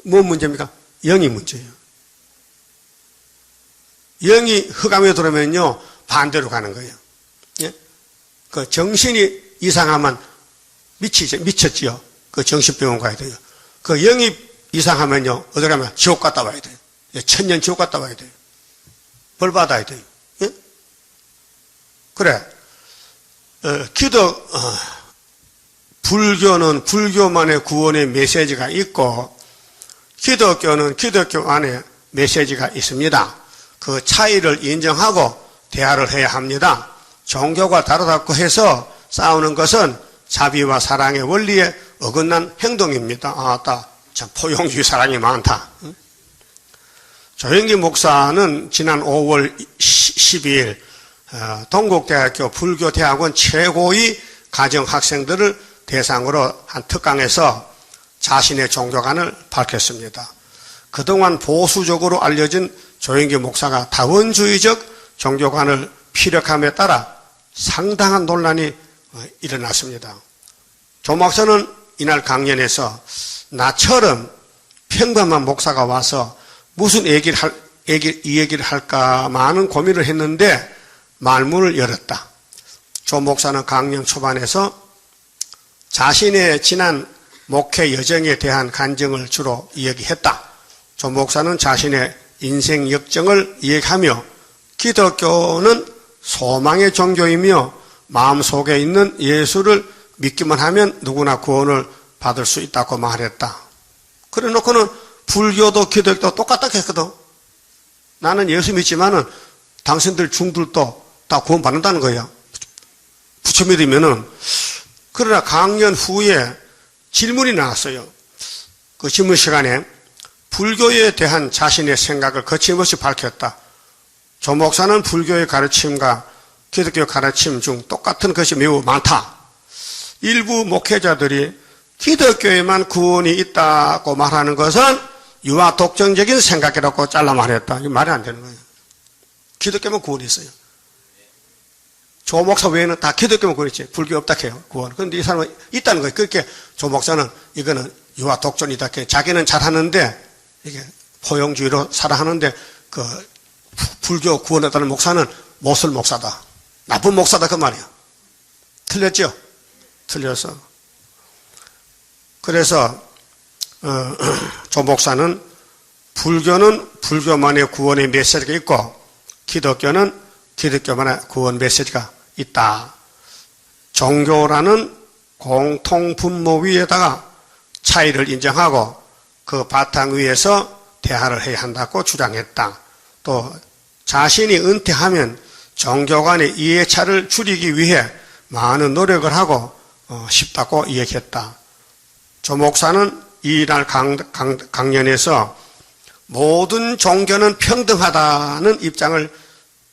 뭔 문제입니까? 영이 문제예요. 영이 흑암에 들어오면요 반대로 가는 거예요. 예? 그 정신이 이상하면 미쳤지요. 그 정신병원 가야 돼요. 그 영이 이상하면요 어디 가면 지옥 갔다 와야 돼요. 천년 지옥 갔다 와야 돼요. 벌 받아야 돼요. 예? 그래. 불교는 불교만의 구원의 메시지가 있고 기독교는 기독교만의 메시지가 있습니다. 그 차이를 인정하고 대화를 해야 합니다. 종교가 다르다고 해서 싸우는 것은 자비와 사랑의 원리에 어긋난 행동입니다. 참 포용주의 사람이 많다. 조영기 목사는 지난 5월 12일 동국대학교 불교대학원 최고위 가정학생들을 대상으로 한 특강에서 자신의 종교관을 밝혔습니다. 그동안 보수적으로 알려진 조영기 목사가 다원주의적 종교관을 피력함에 따라 상당한 논란이 일어났습니다. 조 목사는 이날 강연에서 나처럼 평범한 목사가 와서 무슨 이 얘기를 할까 많은 고민을 했는데 말문을 열었다. 조 목사는 강연 초반에서 자신의 지난 목회 여정에 대한 간증을 주로 이야기했다. 조 목사는 자신의 인생 역정을 이야기하며 기독교는 소망의 종교이며 마음속에 있는 예수를 믿기만 하면 누구나 구원을 받을 수 있다고 말했다. 그래 놓고는 불교도 기독교도 똑같다 했거든. 나는 예수 믿지만은 당신들 중들도 다 구원 받는다는 거예요. 부처 믿으면은. 그러나 강연 후에 질문이 나왔어요. 그 질문 시간에 불교에 대한 자신의 생각을 거침없이 밝혔다. 조 목사는 불교의 가르침과 기독교 가르침 중 똑같은 것이 매우 많다. 일부 목회자들이 기독교에만 구원이 있다고 말하는 것은 유아 독점적인 생각이라고 잘라 말했다. 이게 말이 안 되는 거예요. 기독교만 구원이 있어요. 조 목사 외에는 다 기독교만 구원이 있지. 불교 없다 해요. 구원. 그런데 이 사람은 있다는 거예요. 그렇게 조 목사는 이거는 유아 독존이다 해. 자기는 잘하는데 이게 포용주의로 살아하는데 그 불교 구원했다는 목사는 못쓸 목사다. 나쁜 목사다 그 말이야. 틀렸죠? 틀려서. 그래서 조 목사는 불교는 불교만의 구원의 메시지가 있고 기독교는 기독교만의 구원 메시지가 있다. 종교라는 공통 분모 위에다가 차이를 인정하고 그 바탕 위에서 대화를 해야 한다고 주장했다. 또 자신이 은퇴하면 종교 간의 이해차를 줄이기 위해 많은 노력을 하고 싶다고 이야기했다. 조 목사는 이날 강연에서 모든 종교는 평등하다는 입장을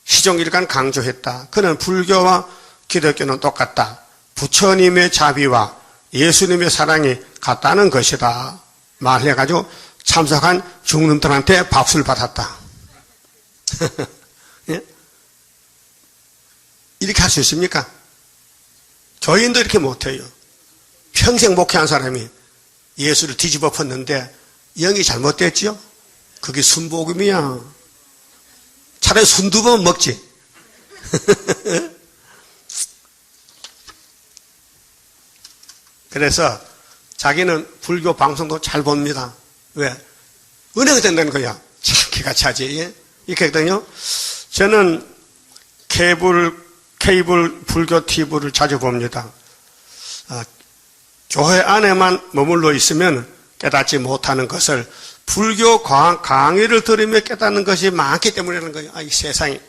시종일관 강조했다. 그는 불교와 기독교는 똑같다. 부처님의 자비와 예수님의 사랑이 같다는 것이다. 말해가지고 참석한 중놈들한테 박수를 받았다. 예? 이렇게 할 수 있습니까? 교인도 이렇게 못해요. 평생 목회한 사람이 예수를 뒤집어 엎었는데 영이 잘못됐지요? 그게 순복음이야. 차라리 순두부만 먹지. 그래서 자기는 불교 방송도 잘 봅니다. 왜? 은혜가 된다는 거야. 참 기가 차지. 예? 이렇게 했거든요. 저는 케이블 불교 TV를 자주 봅니다. 교회 안에만 머물러 있으면 깨닫지 못하는 것을 불교 강의를 들으며 깨닫는 것이 많기 때문이라는 거예요. 이 세상에.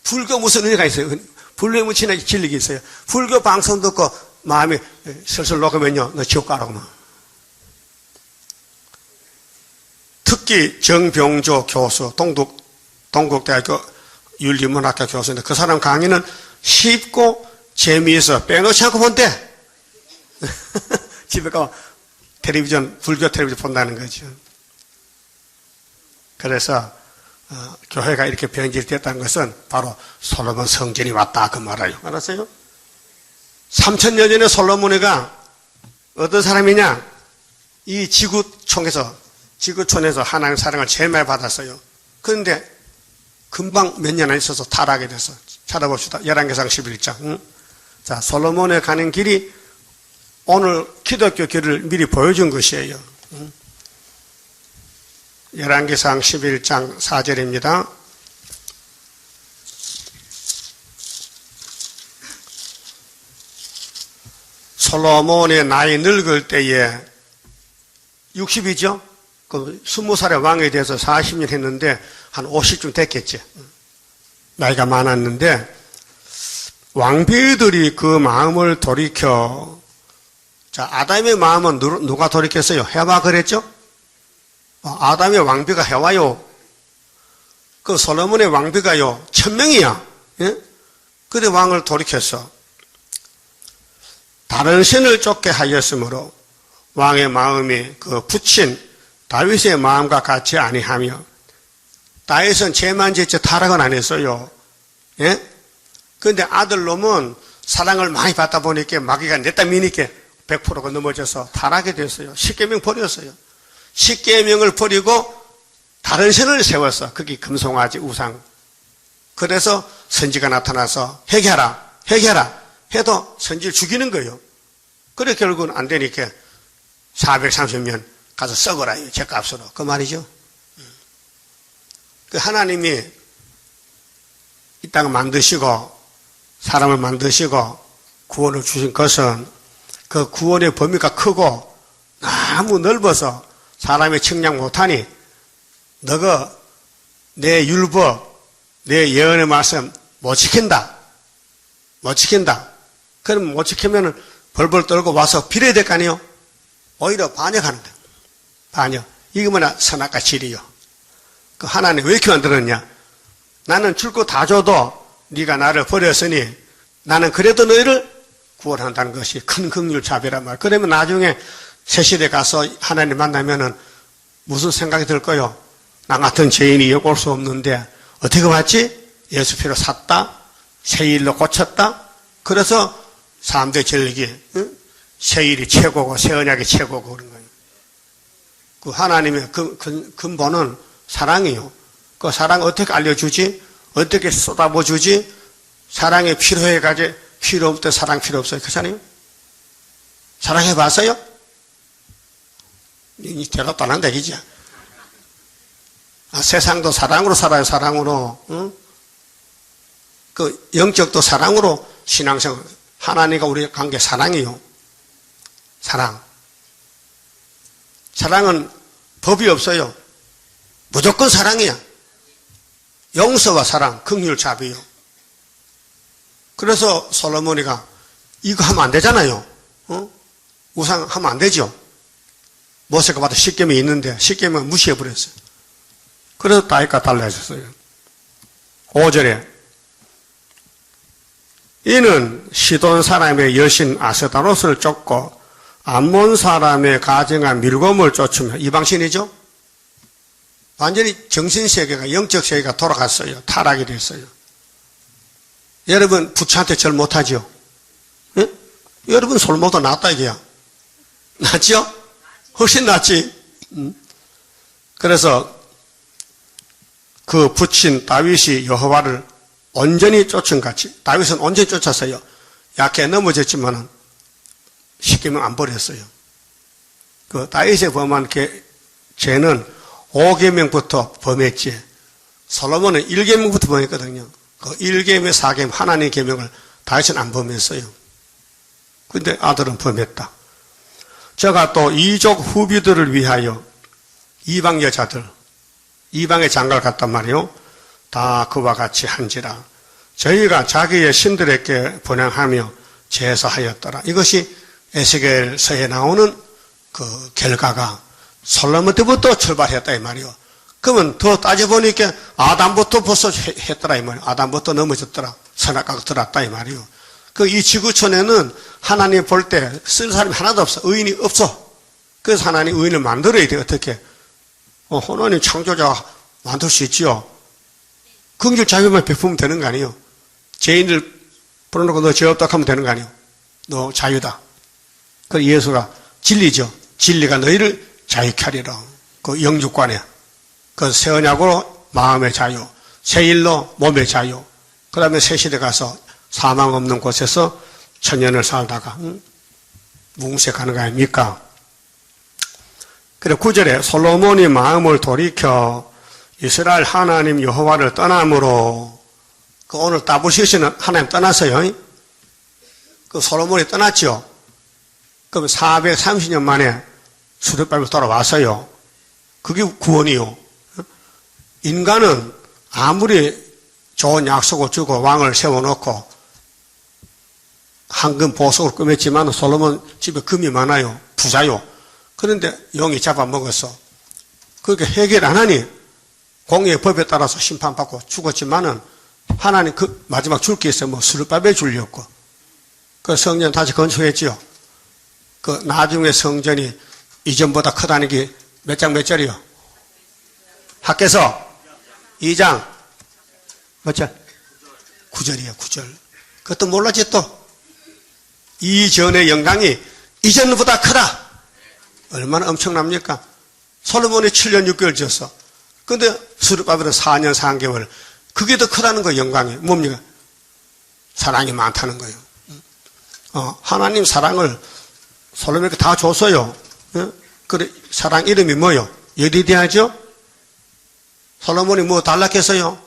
불교 무슨 은혜가 있어요? 불교에 무슨 진리가 있어요? 불교 방송 듣고 마음이 슬슬 녹으면요, 너 지옥 가라고만. 특히 정병조 교수, 동국대학교 윤리문학과 교수인데 그 사람 강의는 쉽고 재미있어. 빼놓지 않고 본대. 집에 가면 불교 텔레비전 본다는 거죠. 그래서 교회가 이렇게 변질됐다는 것은 바로 솔로몬 성전이 왔다 그 말이에요. 알았어요? 3000년 전에 솔로몬이가 어떤 사람이냐? 이 지구촌에서 하나님 사랑을 제일 많이 받았어요. 그런데 금방 몇 년 안 있어서 타락하게 됐어. 찾아봅시다. 열왕기상 11장. 응? 자, 솔로몬에 가는 길이 오늘 기독교 길을 미리 보여준 것이에요. 응? 열왕기상 11장 4절입니다. 솔로몬의 나이 늙을 때에 60이죠? 그 20살의 왕에 대해서 40년 했는데 한 50쯤 됐겠지. 나이가 많았는데 왕비들이 그 마음을 돌이켜. 자, 아담의 마음은 누가 돌이켰어요? 해와 그랬죠? 아담의 왕비가 해와요. 그 솔로몬의 왕비가요 1000명이야. 예? 그래 왕을 돌이켰어. 다른 신을 쫓게 하였으므로 왕의 마음이 그 부친 다윗의 마음과 같이 아니하며, 다윗은 죄만 짓지 타락은 안 했어요. 예? 그런데 아들놈은 사랑을 많이 받다 보니까 마귀가 냈다 미니까 100%가 넘어져서 타락이 됐어요. 십계명 버렸어요. 십계명을 버리고 다른 신을 세웠어. 그게 금송아지 우상. 그래서 선지가 나타나서 회개하라 해도 선지를 죽이는 거예요. 그래 결국은 안 되니까 430년 가서 썩어라, 죗값으로. 그 말이죠. 그 하나님이 이 땅을 만드시고 사람을 만드시고 구원을 주신 것은 그 구원의 범위가 크고 너무 넓어서 사람이 측량 못하니 너가 내 율법, 내 예언의 말씀 못 지킨다. 그럼 못 지키면 벌벌 떨고 와서 빌어야 될 거 아니에요? 오히려 반역하는 거예요. 반역. 이게 뭐냐? 선악과 질이요. 그 하나님 왜 이렇게 만들었냐? 나는 줄 거 다 줘도 네가 나를 버렸으니 나는 그래도 너희를 구원한다는 것이 큰 긍휼 자비란 말. 그러면 나중에 새시대 가서 하나님 만나면은 무슨 생각이 들 거요? 나 같은 죄인이 엿볼 수 없는데 어떻게 왔지? 예수 피로 샀다. 새 일로 고쳤다. 그래서 3대 절기, 새 일이 최고고 새 언약이 최고고 그런 거예요. 그 하나님의 근본은 사랑이요. 그 사랑 어떻게 알려주지? 어떻게 쏟아부어주지? 사랑이 필요해가지고 필요 없을 때 사랑 필요 없어요. 그렇잖아요? 사랑해봤어요? 대답도 안 한다, 이제. 세상도 사랑으로 살아요, 사랑으로. 응? 그 영적도 사랑으로 신앙생활. 하나님과 우리의 관계 사랑이요. 사랑. 사랑은 법이 없어요. 무조건 사랑이야. 용서와 사랑, 긍휼, 자비요. 그래서 솔로몬이가 이거 하면 안 되잖아요. 우상 하면 안 되죠. 모세가 봐도 십계명이 있는데 십계명을 무시해버렸어요. 그래서 다윗과 달라졌어요. 5절에 이는 시돈 사람의 여신 아스타롯을 쫓고 암몬 사람의 가정한 밀곰을 쫓으며, 이방신이죠. 완전히 정신세계가, 영적세계가 돌아갔어요. 타락이 됐어요. 여러분 부처한테 절 못하죠? 예? 여러분 솔모도 낫다 이게야. 낫죠? 훨씬 낫지. 그래서 그 부친 다윗이 여호와를 온전히 쫓은 같이, 다윗은 온전히 쫓았어요. 약해 넘어졌지만은 십계명 안 버렸어요. 그 다윗의 범한 죄는 5계명부터 범했지. 솔로몬은 1계명부터 범했거든요. 그 1계명, 4계명, 하나님의 계명을 다윗은 안 범했어요. 근데 아들은 범했다. 제가 또 이족 후비들을 위하여 이방 여자들, 이방의 장가를 갔단 말이요. 다 그와 같이 한지라. 저희가 자기의 신들에게 번향하며 제사하였더라. 이것이 에스겔서에 나오는 그 결과가 솔로몬 때부터 출발했다 이 말이요. 그러면 더 따져보니까 아담부터 벌써 했더라 이 말이요. 아담부터 넘어졌더라. 선악과가 들었다 이 말이요. 그 이 지구촌에는 하나님 볼 때 쓸 사람이 하나도 없어. 의인이 없어. 그래서 하나님 의인을 만들어야 돼. 어떻게? 하나님 창조자가 만들 수 있지요. 긍휼 자유만 베푸면 되는 거 아니에요. 죄인들 불러놓고 너 죄 없다 하면 되는 거 아니에요. 너 자유다. 그 예수가 진리죠. 진리가 너희를 자유케 하리라. 그 영육관에. 그 새 언약으로 마음의 자유, 새 일로 몸의 자유. 그 다음에 새 시대 가서 사망 없는 곳에서 천년을 살다가 뭉색하는 거 아닙니까? 그래 9절에 솔로몬이 마음을 돌이켜 이스라엘 하나님 여호와를 떠남으로 그 오늘 따부시시는 하나님 떠났어요. 그 솔로몬이 떠났죠. 그럼 430년 만에 수렵밟고 돌아왔어요. 그게 구원이요. 인간은 아무리 좋은 약속을 주고 왕을 세워놓고 황금 보석을 꾸몄지만 솔로몬 집에 금이 많아요. 부자요. 그런데 용이 잡아먹었어. 그렇게 해결 안 하니 공의의 법에 따라서 심판받고 죽었지만은 하나님 그 마지막 줄 게 있어요. 뭐 수르바벨 줄이었고. 그 성전 다시 건축했지요. 그 나중에 성전이 이전보다 크다는 게 몇 장 몇 절이요? 학개서 2장 몇 절? 9절이에요. 9절. 그것도 몰랐지 또. 이전의 영광이 이전보다 크다. 얼마나 엄청납니까? 솔로몬이 7년 6개월 지었어. 근데 수르바벨은 4년 3개월. 그게 더 크다는 거예요. 영광이. 뭡니까? 사랑이 많다는 거예요. 하나님 사랑을 솔로몬에게 다 줬어요. 그래 사랑 이름이 뭐요? 여디디아죠? 솔로몬이 뭐 달락했어요?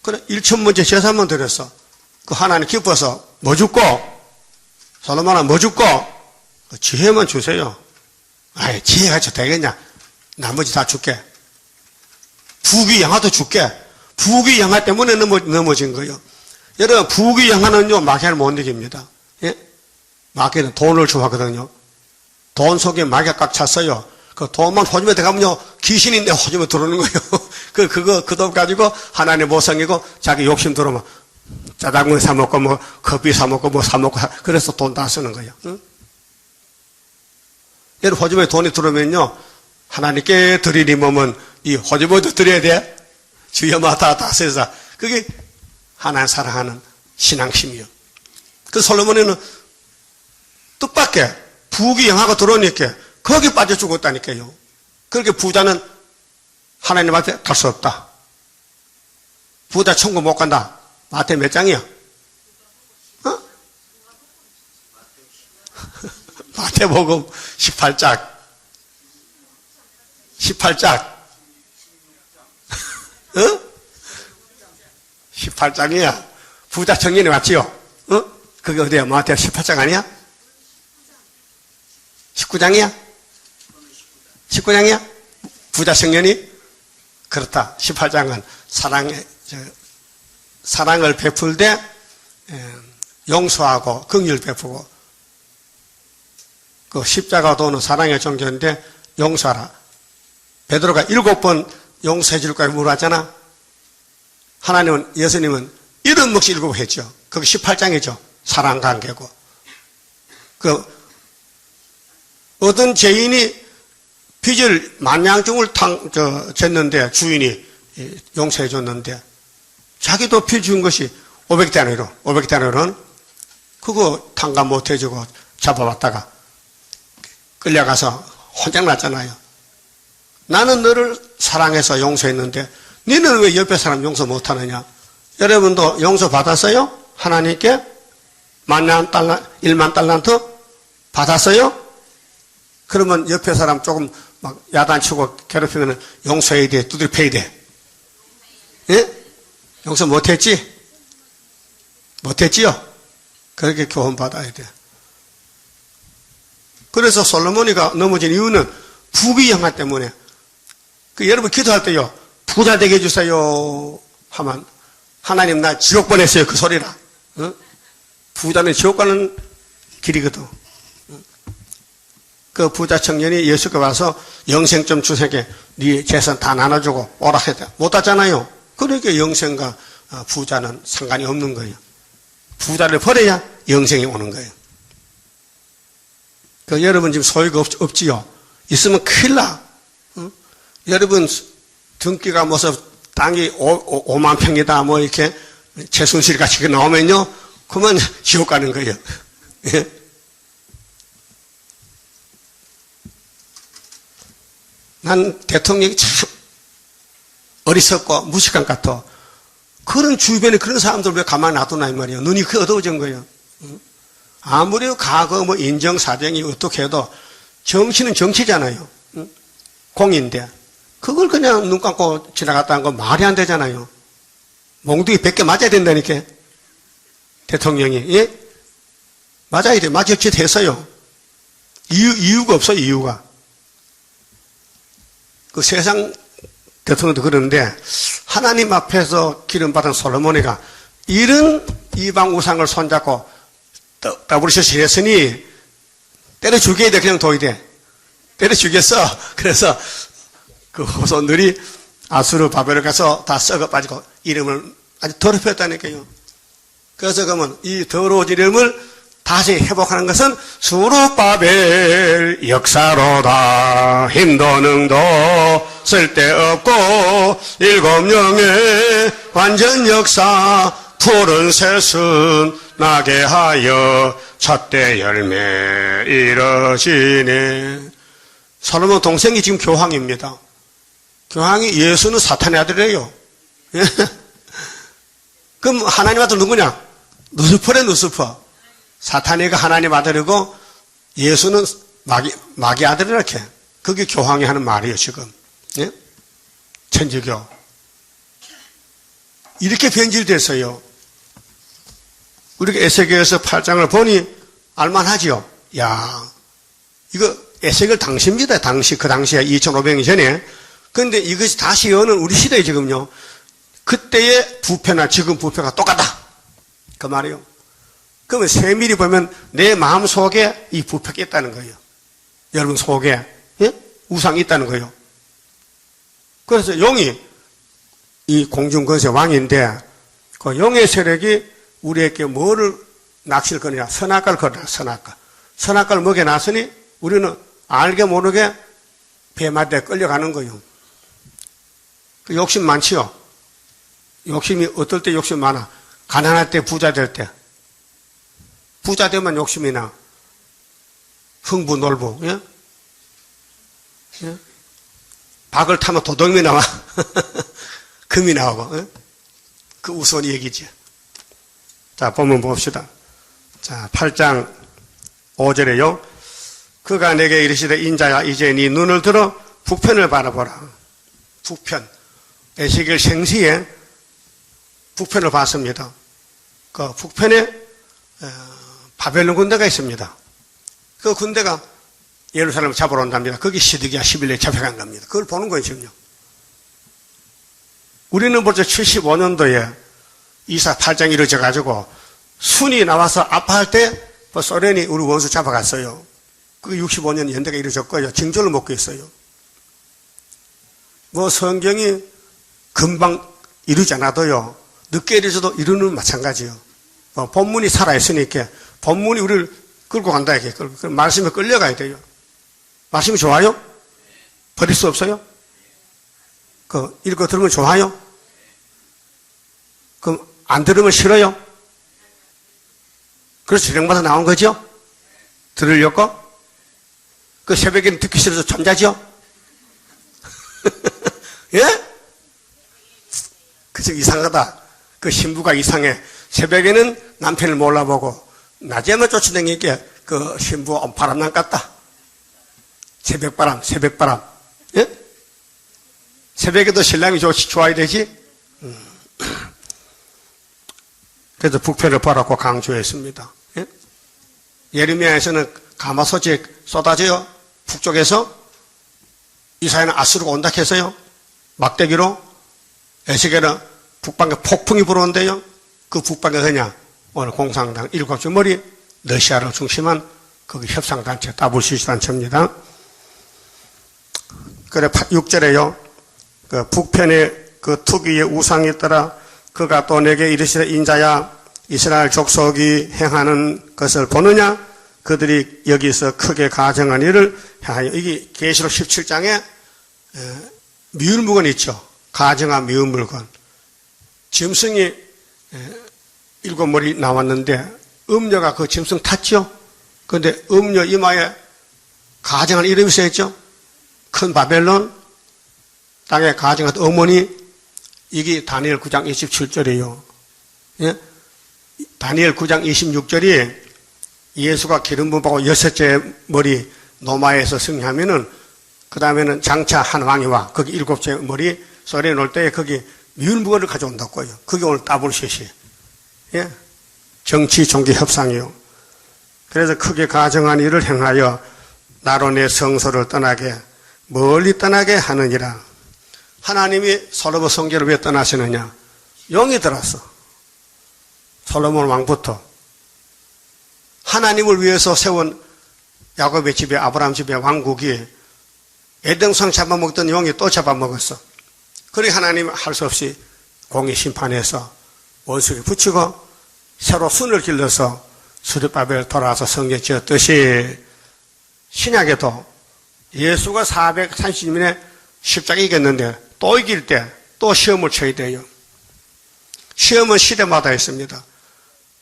그래 1,000번째 제사만 드렸어. 그 하나님 기뻐서 뭐 줬고? 솔로몬아 뭐 줬고? 지혜만 주세요. 아이 지혜 가지고 되겠냐? 나머지 다 줄게. 부귀영화도 줄게. 부귀영화 때문에 넘어진 거예요. 여러분 부귀영화는요 마귀를 못 이깁니다. 예? 마귀는 돈을 좋아하거든요. 돈 속에 마귀가 꽉 찼어요. 그 돈만 호주머니에 들어가면요 귀신이 내 호주머니에 들어오는 거예요. 그 돈 가지고 하나님 모성이고 자기 욕심 들어오면 짜장면 사 먹고 뭐 커피 사 먹고 뭐 사 먹고 그래서 돈 다 쓰는 거예요. 응? 여러분 호주머니에 돈이 들어오면요 하나님께 드리니 몸은 이 호주머니도 드려야 돼. 주여마다 다 써서 그게 하나님 사랑하는 신앙심이요. 그 솔로몬에는 뜻밖의 부귀영화가 들어오니까 거기 빠져 죽었다니까요. 그렇게 부자는 하나님 앞에 갈 수 없다. 부자 천국 못 간다. 마태 몇 장이야? 마태복음 18장. 18장. 18장이야. 부자 청년이 맞지요? 그게 어디야? 마태 18장 아니야? 19장이야? 19장이야? 부자 청년이? 그렇다. 18장은 사랑을 베풀 때 용서하고 긍휼 베푸고 그 십자가 도는 사랑의 종교인데 용서하라. 베드로가 7번 용서해 줄 거라고 물었잖아. 하나님은 예수님은 70몫이 7번 했죠. 그게 18장이죠. 사랑 관계고. 어떤 죄인이 빚을 만냥중을 졌는데 주인이 용서해 줬는데 자기도 빚 준 것이 500데나리온. 500데나리온은 그거 탕감 못 해주고 잡아봤다가 끌려가서 혼장 났잖아요. 나는 너를 사랑해서 용서했는데 너는 왜 옆에 사람 용서 못하느냐? 여러분도 용서 받았어요? 하나님께? 1만 달란트 받았어요? 그러면 옆에 사람 조금 막 야단치고 괴롭히면 용서해야 돼, 두드려 패야 돼. 예? 용서 못했지? 못했지요? 그렇게 교훈받아야 돼. 그래서 솔로몬이가 넘어진 이유는 부귀영화 때문에. 여러분 기도할 때요, 부자 되게 해주세요 하면 하나님 나 지옥 보냈어요, 그 소리라. 어? 부자는 지옥 가는 길이거든. 그 부자 청년이 예수께 와서 영생 좀 주세게 네 재산 다 나눠주고 오라 했다. 못 왔잖아요. 그러니까 영생과 부자는 상관이 없는 거예요. 부자를 버려야 영생이 오는 거예요. 여러분 지금 소유가 없지요? 있으면 큰일 나. 응? 여러분 등기가 무슨 땅이 5만 평이다 뭐 이렇게 최순실 같이 나오면요, 그러면 지옥 가는 거예요. 난 대통령이 참 어리석고 무식한 것 같아. 그런 주변에 그런 사람들 왜 가만히 놔두나 이 말이야. 눈이 그 어두워진 거예요. 아무리 과거 뭐 인정사정이 어떻게 해도 정치는 정치잖아요. 공인데 그걸 그냥 눈 감고 지나갔다는 건 말이 안 되잖아요. 몽둥이 100개 맞아야 된다니까. 대통령이. 예? 맞아야 돼. 맞을지 됐어요. 이유가 없어요. 이유가. 그 세상 대통령도 그러는데 하나님 앞에서 기름받은 솔로몬이가 이런 이방 우상을 손잡고 더블샷 지냈으니 때려 죽여야 돼. 그냥 둬야 돼. 때려 죽였어. 그래서 그 후손들이 아수르 바벨을 가서 다 썩어 빠지고 이름을 아주 더럽혔다니까요. 그래서 그러면 이 더러워진 이름을 다시 회복하는 것은 수르바벨 역사로다. 힘도 능도 쓸데없고 일곱 영의 완전 역사 푸른 새순 나게 하여 첫대 열매 이뤄지네. 솔로몬 동생이 지금 교황입니다. 교황이 예수는 사탄의 아들이에요. 그럼 하나님 아들 누구냐? 누스퍼래 누스퍼. 사탄이가 하나님 아들이고 예수는 마귀 아들 이렇게. 그게 교황이 하는 말이에요 지금. 예? 천주교. 이렇게 변질됐어요. 우리가 에세겔서 8장을 보니 알만하지요. 야, 이거 에세겔 당시입니다. 그 당시에 2500년 전에. 그런데 이것이 다시 여는 우리 시대에 지금요. 그때의 부패나 지금 부패가 똑같다. 그 말이에요. 그러면 세밀히 보면 내 마음 속에 이 부패가 있다는 거예요. 여러분 속에 예? 우상이 있다는 거예요. 그래서 용이 이 공중권세 왕인데 그 용의 세력이 우리에게 뭐를 낚시를 거느냐. 선악과를 거느냐. 선악과를 먹여놨으니 우리는 알게 모르게 뱀한테 끌려가는 거예요. 그 욕심 많지요. 욕심이 어떨 때 욕심 많아. 가난할 때 부자 될 때. 부자 되면 욕심이 나. 흥부 놀부. 예? 예? 박을 타면 도둑이 나와. 금이 나오고. 예? 그 우스운 얘기지. 자, 본문 봅시다. 자, 8장 5절에요. 그가 내게 이르시되 인자야 이제 네 눈을 들어 북편을 바라보라. 북편. 에스겔 생시에 북편을 봤습니다. 그 북편에 바벨론 군대가 있습니다. 그 군대가 예루살렘을 잡으러 온답니다. 거기 시드기야 11년에 잡혀간 겁니다. 그걸 보는 거예요 지금요. 우리는 벌써 75년도에 이사 8장이 이루어져가지고 순이 나와서 아파할 때 소련이 우리 원수 잡아갔어요. 그 65년 연대가 이루어졌고요. 징조를 먹고 있어요. 뭐 성경이 금방 이루지 않아도요. 늦게 이루어져도 이루는 마찬가지예요. 본문이 살아있으니까 본문이 우리를 끌고 간다 이렇게. 그 말씀에 끌려가야 돼요. 말씀이 좋아요? 버릴 수 없어요? 그 읽고 들으면 좋아요? 그럼 안 들으면 싫어요? 그래서 주령받아 나온 거죠? 들으려고? 그 새벽에는 듣기 싫어서 잠자죠? 예? 그저 이상하다. 그 신부가 이상해. 새벽에는 남편을 몰라보고 낮에만 쫓아다니니까 그 신부가 바람난 같다. 새벽바람. 예? 새벽에도 신랑이 좋아야 되지? 그래서 북편을 보라고 강조했습니다. 예? 예레미야에서는 가마솥이 쏟아져요. 북쪽에서 이사야는 아수르가 온다 해서요. 막대기로 에스겔은 북방에 폭풍이 불어온대요. 그 북방에 그냥 오늘 공산당 7줄 머리 러시아를 중심한 거기 협상단체 WCC 단체입니다. 그래 6절에요. 그 북편에 그 투기의 우상이 있더라. 그가 또 내게 이르시되 인자야 이스라엘 족속이 행하는 것을 보느냐? 그들이 여기서 크게 가정한 일을 행하여. 이게 계시록 17장에 미운 물건 있죠. 가정한 미운 물건. 짐승이 7머리 나왔는데 음녀가 그 짐승 탔죠. 그런데 음녀 이마에 가정한 이름이 써있죠. 큰 바벨론 땅에 가정한 어머니. 이게 다니엘 9장 27절이에요. 예? 다니엘 9장 26절이 예수가 기름 부음받고 6째 머리 노마에서 승리하면은 그 다음에는 장차 한 왕이 와. 거기 7째 머리 소리에 놓을 때에 거기 미운 물건을 가져온다고요. 그게 오늘 WCC. 예? 정치 종교 협상이요. 그래서 크게 가정한 일을 행하여 나로 내 성소를 떠나게 멀리 떠나게 하느니라. 하나님이 솔로몬 성전을 왜 떠나시느냐? 영이 들었어. 솔로몬 왕부터 하나님을 위해서 세운 야곱의 집에 아브라함 집에 왕국이 에덴성 잡아먹던 영이 또 잡아먹었어. 그러니 하나님은 할 수 없이 공의 심판해서 원수에게 붙이고 새로 순을 길러서 수르바벨 돌아와서 성전 지었듯이 신약에도 예수가 430년에 십자가 이겼는데 또 이길 때 또 시험을 쳐야 돼요. 시험은 시대마다 있습니다.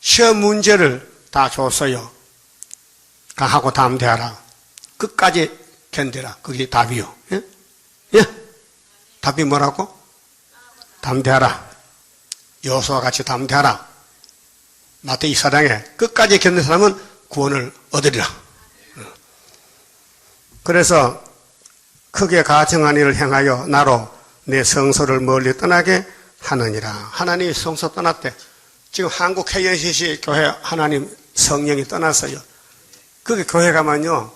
시험 문제를 다 줬어요. 강하고 담대하라. 끝까지 견디라. 그게 답이요. 예? 예? 답이 뭐라고? 담대하라. 여호수아와 같이 담대하라. 마태이 4장에 끝까지 견딘 사람은 구원을 얻으리라. 그래서 크게 가정한 일을 행하여 나로 내 성소를 멀리 떠나게 하느니라. 하나님이 성소 떠났대. 지금 한국 KNCC 교회 하나님 성령이 떠났어요. 그게 교회 가면요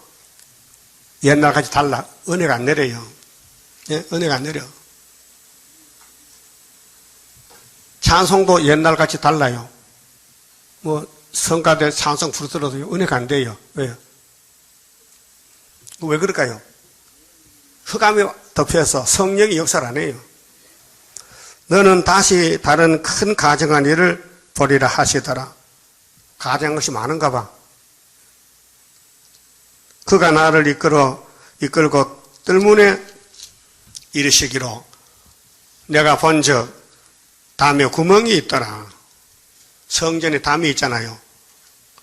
옛날같이 달라. 은혜가 안 내려요. 예? 은혜가 안 내려. 찬송도 옛날같이 달라요. 뭐 성가대 찬송 부르더라도 은혜가 안 돼요. 왜요? 왜 그럴까요? 흑암이 덮여서 성령이 역사를 안 해요. 너는 다시 다른 큰 가정한 일을 보리라 하시더라. 가정한 것이 많은가 봐. 그가 나를 이끌고 뜰문에 이르시기로 내가 본즉 담에 구멍이 있더라. 성전에 담이 있잖아요.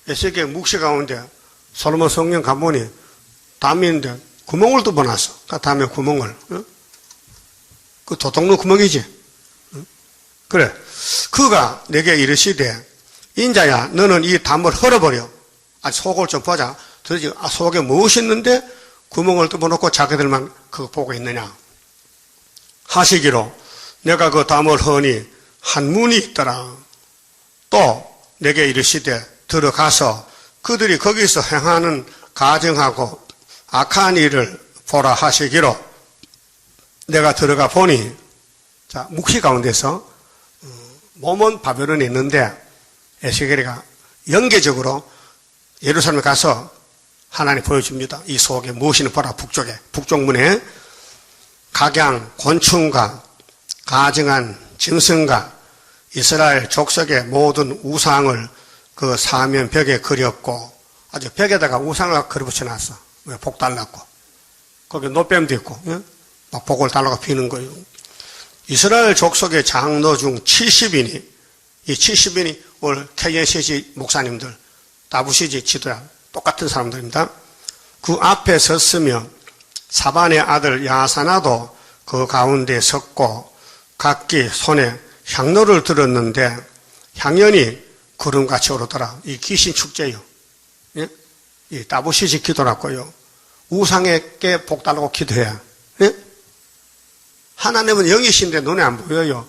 에스겔 묵시 가운데 솔로몬 성령 가보니 담이 있는데 구멍을 뚫어놨어. 그 담에 구멍을. 그 도둑놈 구멍이지. 그래. 그가 내게 이르시되 인자야 너는 이 담을 헐어버려. 속을 좀 보자. 도대체 속에 무엇이 있는데 구멍을 뚫어놓고 자기들만 그거 보고 있느냐. 하시기로 내가 그 담을 허니 한 문이 있더라. 또 내게 이르시되 들어가서 그들이 거기서 행하는 가정하고 악한 일을 보라 하시기로 내가 들어가 보니 자 묵시 가운데서 몸은 바벨론에 있는데 에스겔이가 연계적으로 예루살렘에 가서 하나님 보여줍니다. 이 속에 무엇이는 보라. 북쪽에 북쪽문에 각양 곤충과 가증한 짐승과 이스라엘 족속의 모든 우상을 그 사면 벽에 그렸고 아주 벽에다가 우상을 그려붙여놨어. 왜? 복 달라고. 거기 노뱀도 있고 막 복을 달라고 비는 거예요. 이스라엘 족속의 장로 중 70인이 이 70인이 오늘 KNCC 목사님들 WCC 지도자 똑같은 사람들입니다. 그 앞에 섰으며 사반의 아들 야사나도 그 가운데 섰고 각기 손에 향로를 들었는데 향연이 구름같이 오르더라. 이 귀신 축제요. 예? 이 WCC 기도라고요. 우상에게 복 달라고 기도해야. 예? 하나님은 영이신데 눈에 안 보여요.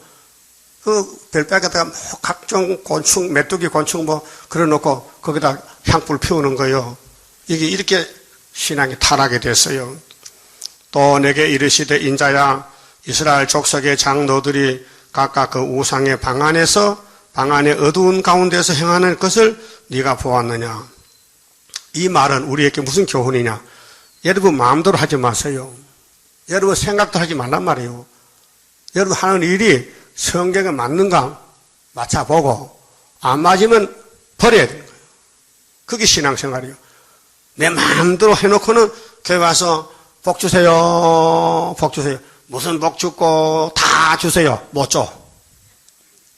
그 별빛에다가 뭐 각종 곤충, 메뚜기 곤충 뭐 그려놓고 거기다 향불 피우는 거요. 이게 이렇게 신앙이 타락이 됐어요. 또 내게 이르시되 인자야 이스라엘 족속의 장로들이 각각 그 우상의 방 안의 어두운 가운데서 행하는 것을 네가 보았느냐. 이 말은 우리에게 무슨 교훈이냐. 여러분 마음대로 하지 마세요. 여러분 생각도 하지 말란 말이에요. 여러분 하는 일이 성경에 맞는가 맞춰보고 안 맞으면 버려야 되는 거예요. 그게 신앙생활이에요. 내 마음대로 해놓고는 교회 와서 복 주세요. 복 주세요. 무슨 복 주고 다 주세요. 못 줘.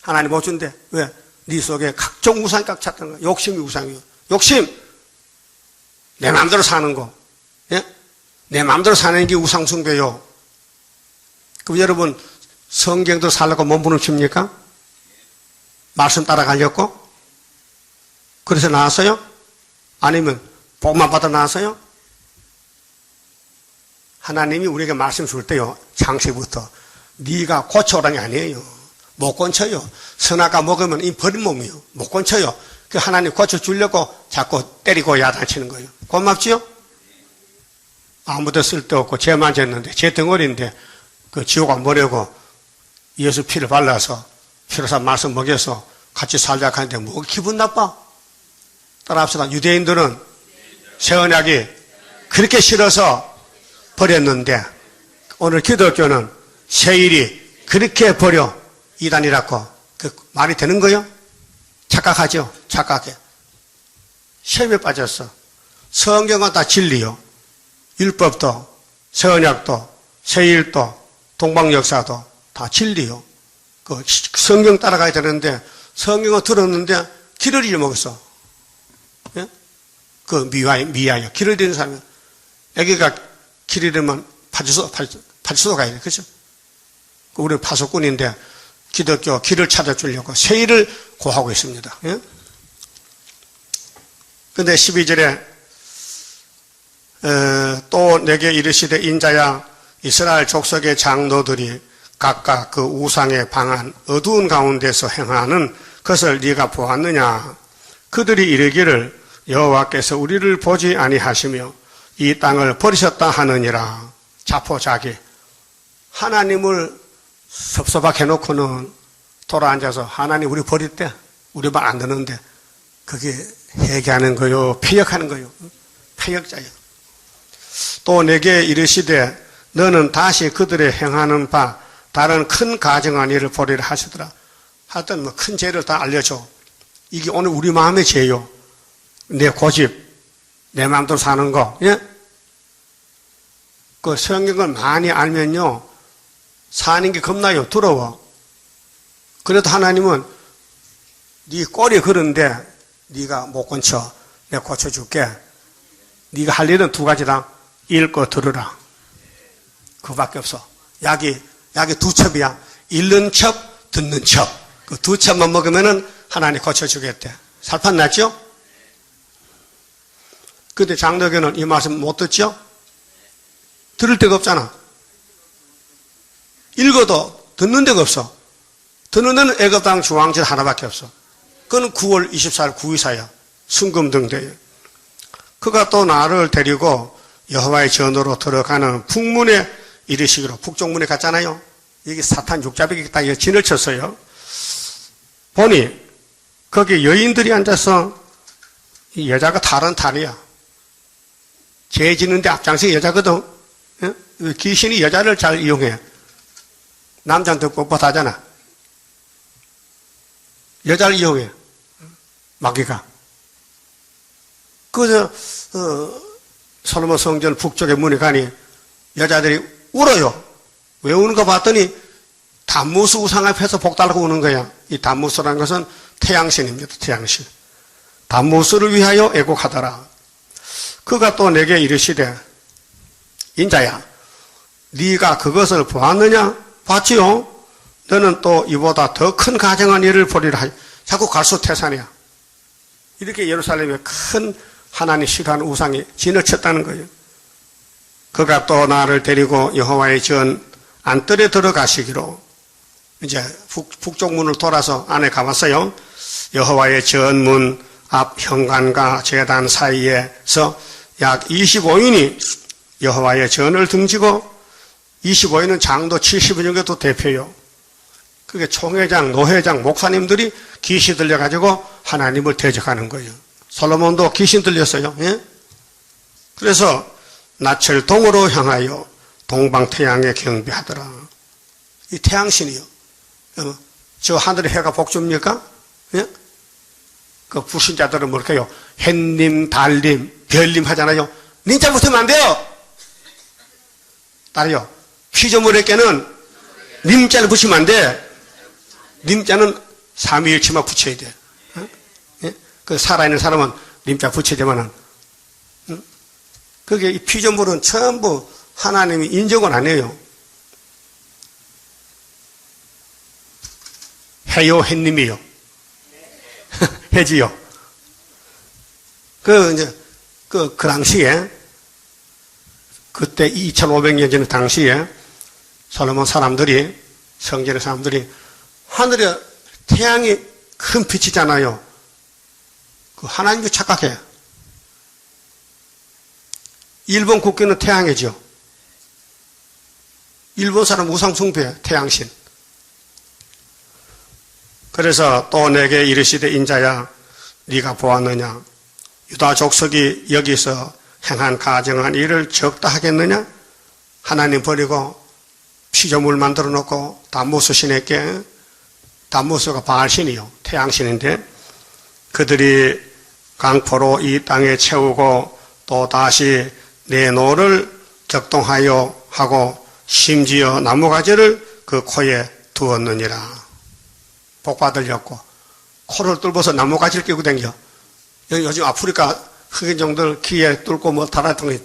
하나님 못 준대. 왜? 네 속에 각종 우상이 꽉 찼던 거야. 욕심이 우상이에요. 욕심. 내 마음대로 사는 거. 예? 내 마음대로 사는 게 우상숭배요. 그럼 여러분 성경대로 살려고 몸부림칩니까? 말씀 따라가려고? 그래서 나왔어요? 아니면 복만 받아 나왔어요? 하나님이 우리에게 말씀 줄 때요. 장시부터 네가 고쳐오라는 게 아니에요. 못 고쳐요. 선악과 먹으면 이 버린 몸이요. 못 고쳐요. 그 하나님 고쳐주려고 자꾸 때리고 야단치는 거예요. 고맙지요? 아무도 쓸데없고 죄만 졌는데 죄 덩어리인데 그 지옥 안 보내고 예수 피를 발라서 피로사 말씀 먹여서 같이 살자 하는데 뭐 기분 나빠? 따라합시다. 유대인들은 새 언약이 그렇게 싫어서 버렸는데 오늘 기독교는 새 일이 그렇게 버려 이단이라고 그 말이 되는 거요? 착각하죠? 착각해. 시험에 빠졌어. 성경은 다 진리요. 율법도 새 언약도 새 일도 동방역사도 다 진리요. 그 성경 따라가야 되는데 성경을 들었는데 길을 잃어먹었어. 예? 그 미아요. 길을 잃은 사람이 애기가 길 잃으면 파주소 가야 돼. 그죠? 우리 파수꾼인데 기독교 길을 찾아주려고 새 일을 고하고 있습니다. 예? 근데 12절에 또 내게 이르시되 인자야 이스라엘 족속의 장로들이 각각 그 우상의 방안 어두운 가운데서 행하는 것을 네가 보았느냐. 그들이 이르기를 여호와께서 우리를 보지 아니하시며 이 땅을 버리셨다 하느니라. 자포자기. 하나님을 섭섭하게 해놓고는 돌아앉아서 하나님 우리 버릴 때 우리 말 안 듣는데 그게 회개하는 거요. 폐역하는 거요. 폐역자요. 또 내게 이르시되 너는 다시 그들의 행하는 바 다른 큰 가증한 일을 보리라 하시더라. 하여튼 뭐 큰 죄를 다 알려줘. 이게 오늘 우리 마음의 죄요. 내 고집, 내 마음대로 사는 거. 예? 그 성경을 많이 알면요. 사는 게 겁나요. 두려워. 그래도 하나님은 네 꼴이 그런데 네가 못 고쳐. 내가 고쳐줄게. 네가 할 일은 두 가지다. 읽고 들으라. 그거밖에 없어. 약이 두 첩이야. 읽는 첩, 듣는 첩. 그 두 첩만 먹으면은 하나님 고쳐주겠대. 살판 났죠? 근데 장로교는 이 말씀 못 듣죠? 들을 데가 없잖아. 읽어도 듣는 데가 없어. 듣는 데는 애굽당 중앙절 하나밖에 없어. 그건 9월 24일 구의사야. 순금등대예요. 그가 또 나를 데리고 여호와의 전으로 들어가는 북문에 이르시기로. 북쪽문에 갔잖아요. 여기 사탄 육잡이가 딱 진을 쳤어요. 보니 거기 여인들이 앉아서 이 여자가 다른 탈이야. 죄 짓는데 앞장서기 여자거든. 예? 귀신이 여자를 잘 이용해. 남자한테 뻣뻣하잖아. 여자를 이용해. 마귀가. 그래서 솔로몬 성전 북쪽에 문에 가니 여자들이 울어요. 왜 우는가 봤더니 단무스 우상 앞에서 복 달라고 우는 거야. 이 단무스라는 것은 태양신입니다. 태양신. 단무스를 위하여 애곡하더라. 그가 또 내게 이르시되 인자야 네가 그것을 보았느냐? 봤지요? 너는 또 이보다 더 큰 가증한 일을 보리라 하지. 자꾸 갈수태산이야. 이렇게 예루살렘에 큰 하나님 싫어하는 우상이 진을 쳤다는 거예요. 그가 또 나를 데리고 여호와의 전 안뜰에 들어가시기로. 이제 북쪽 문을 돌아서 안에 가봤어요. 여호와의 전문 앞 현관과 제단 사이에서 약 25인이 여호와의 전을 등지고, 25인은 장도 70인 정도 대표요. 그게 총회장, 노회장, 목사님들이 귀신 들려가지고 하나님을 대적하는 거예요. 솔로몬도 귀신 들렸어요. 예? 그래서 나철동으로 향하여 동방태양에 경배하더라. 이 태양신이요. 저 하늘의 해가 복줍니까? 예? 그 불신자들은 뭘까요? 햇님, 달님, 별님 하잖아요. 님자 붙으면 안 돼요. 따라요. 피조물에게는 님자를 붙이면 안 돼. 님자는 삼위일체만 붙여야 돼. 예? 그 살아있는 사람은 님자 붙여야 되면은, 그게 이 피조물은 전부 하나님이 인정을 안 해요. 해요, 햇님이요. 해지요. 그 당시에, 그때 2500년 전 당시에 솔로몬 사람들이, 성전의 사람들이 하늘에 태양이 큰 빛이잖아요. 그 하나님도 착각해. 일본 국기는 태양이죠. 일본 사람 우상 숭배, 태양신. 그래서 또 내게 이르시되 인자야 네가 보았느냐? 유다 족속이 여기서 행한 가정한 일을 적다 하겠느냐? 하나님 버리고 피조물 만들어 놓고 담무스 신에게, 담무스가 바알신이요, 태양신인데, 그들이 강포로 이 땅에 채우고 또 다시 내 노를 격동하여 하고 심지어 나무가지를 그 코에 두었느니라. 복 받으려고 코를 뚫어서 나무가지를 끼고 다녀. 요즘 아프리카 흑인종들 귀에 뚫고 뭐 달았더니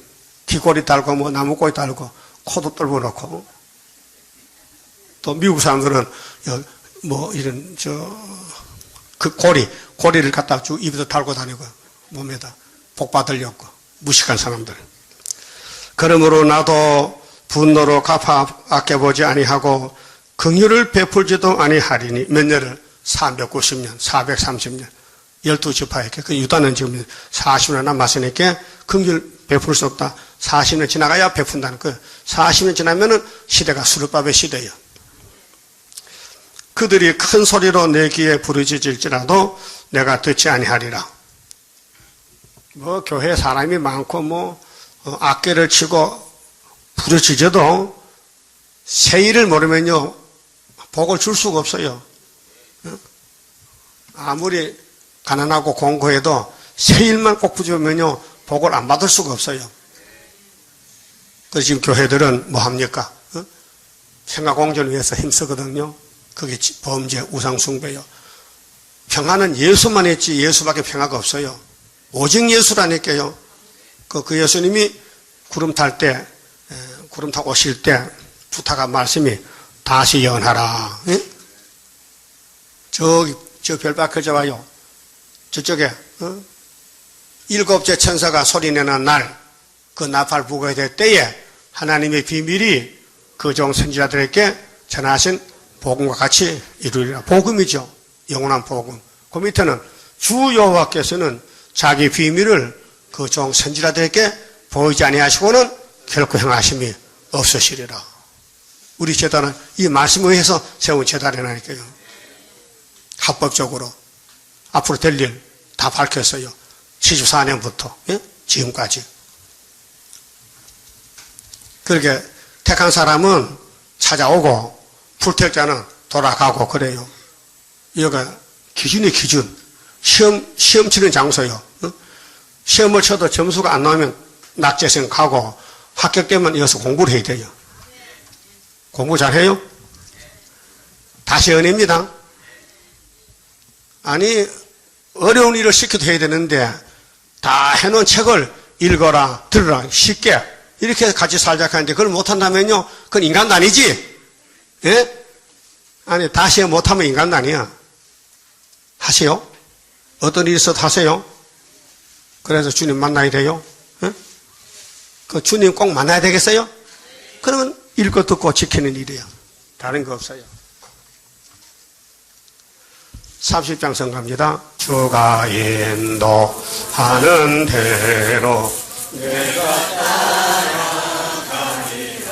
귀꼬리 달고 뭐 나무꼬리 달고 코도 뚫어 놓고, 또 미국 사람들은 뭐 이런 그 고리를 갖다 쭉 입에다 달고 다니고 몸에다 복 받으려고 무식한 사람들. 그러므로 나도 분노로 갚아 아껴보지 아니하고 긍휼을 베풀지도 아니하리니. 몇 년을? 390년, 430년, 12지파에게. 그 유다는 지금 40년 남았으니까 긍휼 베풀 수 없다. 40년 지나가야 베푼다는 거예요. 40년 지나면은 시대가 수르밥의 시대예요. 그들이 큰 소리로 내 귀에 부르짖을지라도 내가 듣지 아니하리라. 뭐 교회에 사람이 많고 뭐 악기를 치고 부르짖어도 세일을 모르면요 복을 줄 수가 없어요. 아무리 가난하고 공고해도 세일만 꼭 부르면요 복을 안 받을 수가 없어요. 그래서 지금 교회들은 뭐 합니까? 평화공존을 위해서 힘쓰거든요. 그게 범죄, 우상숭배요. 평화는 예수만 했지 예수밖에 평화가 없어요. 오직 예수라니까요. 그 예수님이 구름 타고 오실 때 부탁한 말씀이 다시 연하라. 예? 저 별밖에 와요. 저쪽에 일곱째 천사가 소리내는 날, 그 나팔 부어야 될 때에 하나님의 비밀이 그 종 선지자들에게 전하신 복음과 같이 이루리라. 복음이죠. 영원한 복음. 그 밑에는 주 여호와께서는 자기 비밀을 그 종 선지자들에게 보이지 아니하시고는 결코 행하심이 없으시리라. 우리 제단은 이 말씀을 위해서 세운 제단이라니까요. 합법적으로 앞으로 될 일 다 밝혔어요. 74년부터 예? 지금까지. 그렇게 택한 사람은 찾아오고 불택자는 돌아가고 그래요. 여기가 기준이 기준. 시험 치는 장소요. 시험을 쳐도 점수가 안 나오면 낙제생 가고 합격되면 이어서 공부를 해야 돼요. 공부 잘해요? 다시 은혜입니다. 아니 어려운 일을 시켜도 해야 되는데 다 해놓은 책을 읽어라 들으라 쉽게 이렇게 같이 살자 하는데 그걸 못한다면요 그건 인간도 아니지. 예? 아니 다시 못하면 인간도 아니야. 하세요. 어떤 일이 있어도 하세요. 그래서 주님 만나야 돼요. 예? 그 주님 꼭 만나야 되겠어요? 그러면 읽고 듣고 지키는 일이에요. 다른 거 없어요. 30장 선가입니다. 주가 인도하는 대로 내가 따라가리라.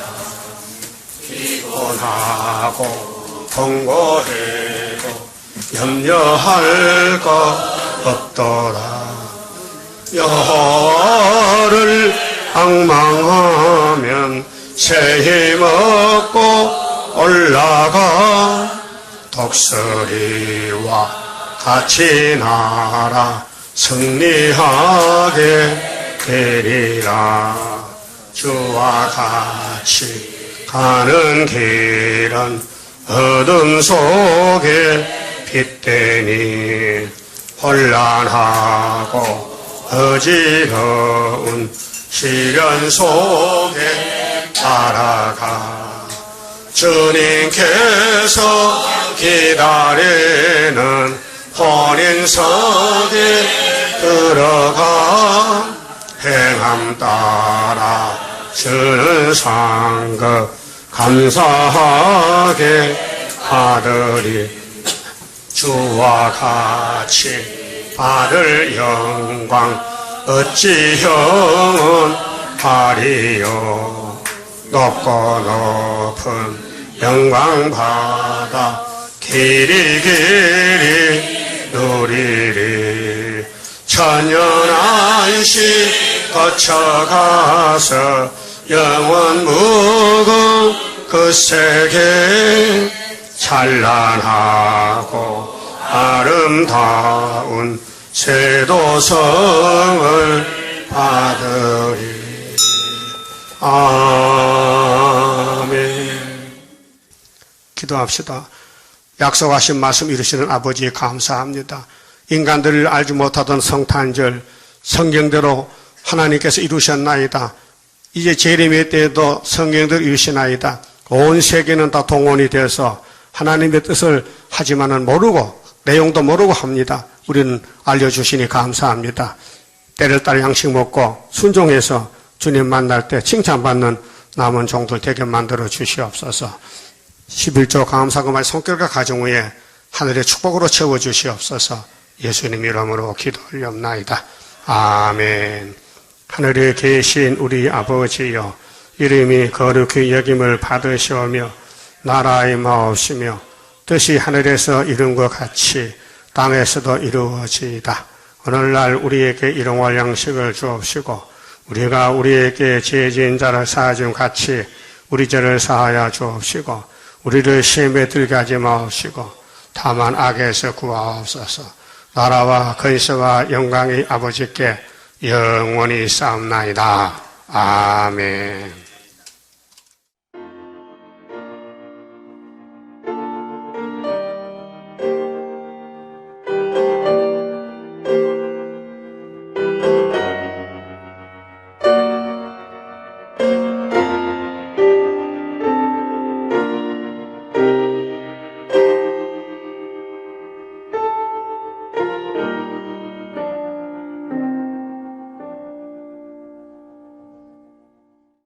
피곤하고 번거해도 염려할 것 없더라. 여호와를 앙망하면 새 힘 얻고 올라가. 독수리와 같이 날아 승리하게 되리라. 주와 같이 가는 길은 어둠 속에 빛되니 혼란하고 어지러운 시련 속에 따라가. 주님께서 기다리는 혼인석에 들어가 행함 따라 주는 상급 감사하게 받으리. 주와 같이 받을 영광 어찌 형언하리요. 높고 높은 영광 받아 길이 누리리. 천년 안식 거쳐가서 영원 무궁 그 세계 찬란하고 아름다운 세도성을 받으리. 아멘. 기도합시다. 약속하신 말씀 이루시는 아버지 감사합니다. 인간들을 알지 못하던 성탄절 성경대로 하나님께서 이루셨나이다. 이제 재림의 때에도 성경대로 이루시나이다. 온 세계는 다 동원이 되어서 하나님의 뜻을 하지만은 모르고 내용도 모르고 합니다. 우리는 알려주시니 감사합니다. 때를 따라 양식 먹고 순종해서 주님 만날 때 칭찬받는 남은 종들 되게 만들어 주시옵소서. 11조 감사금의 성결과 가정 위에 하늘의 축복으로 채워주시옵소서. 예수님 이름으로 기도 올리옵나이다. 아멘. 하늘에 계신 우리 아버지여, 이름이 거룩히 여김을 받으시오며 나라의 마옵시며 뜻이 하늘에서 이룬 것 같이 땅에서도 이루어지이다. 오늘날 우리에게 일용할 양식을 주옵시고 우리가 우리에게 죄 지은 자를 사하준 같이 우리 죄를 사하여 주옵시고 우리를 시험에 들게 하지 마옵시고 다만 악에서 구하옵소서. 나라와 근세와 영광이 아버지께 영원히 쌓옵나이다. 아멘.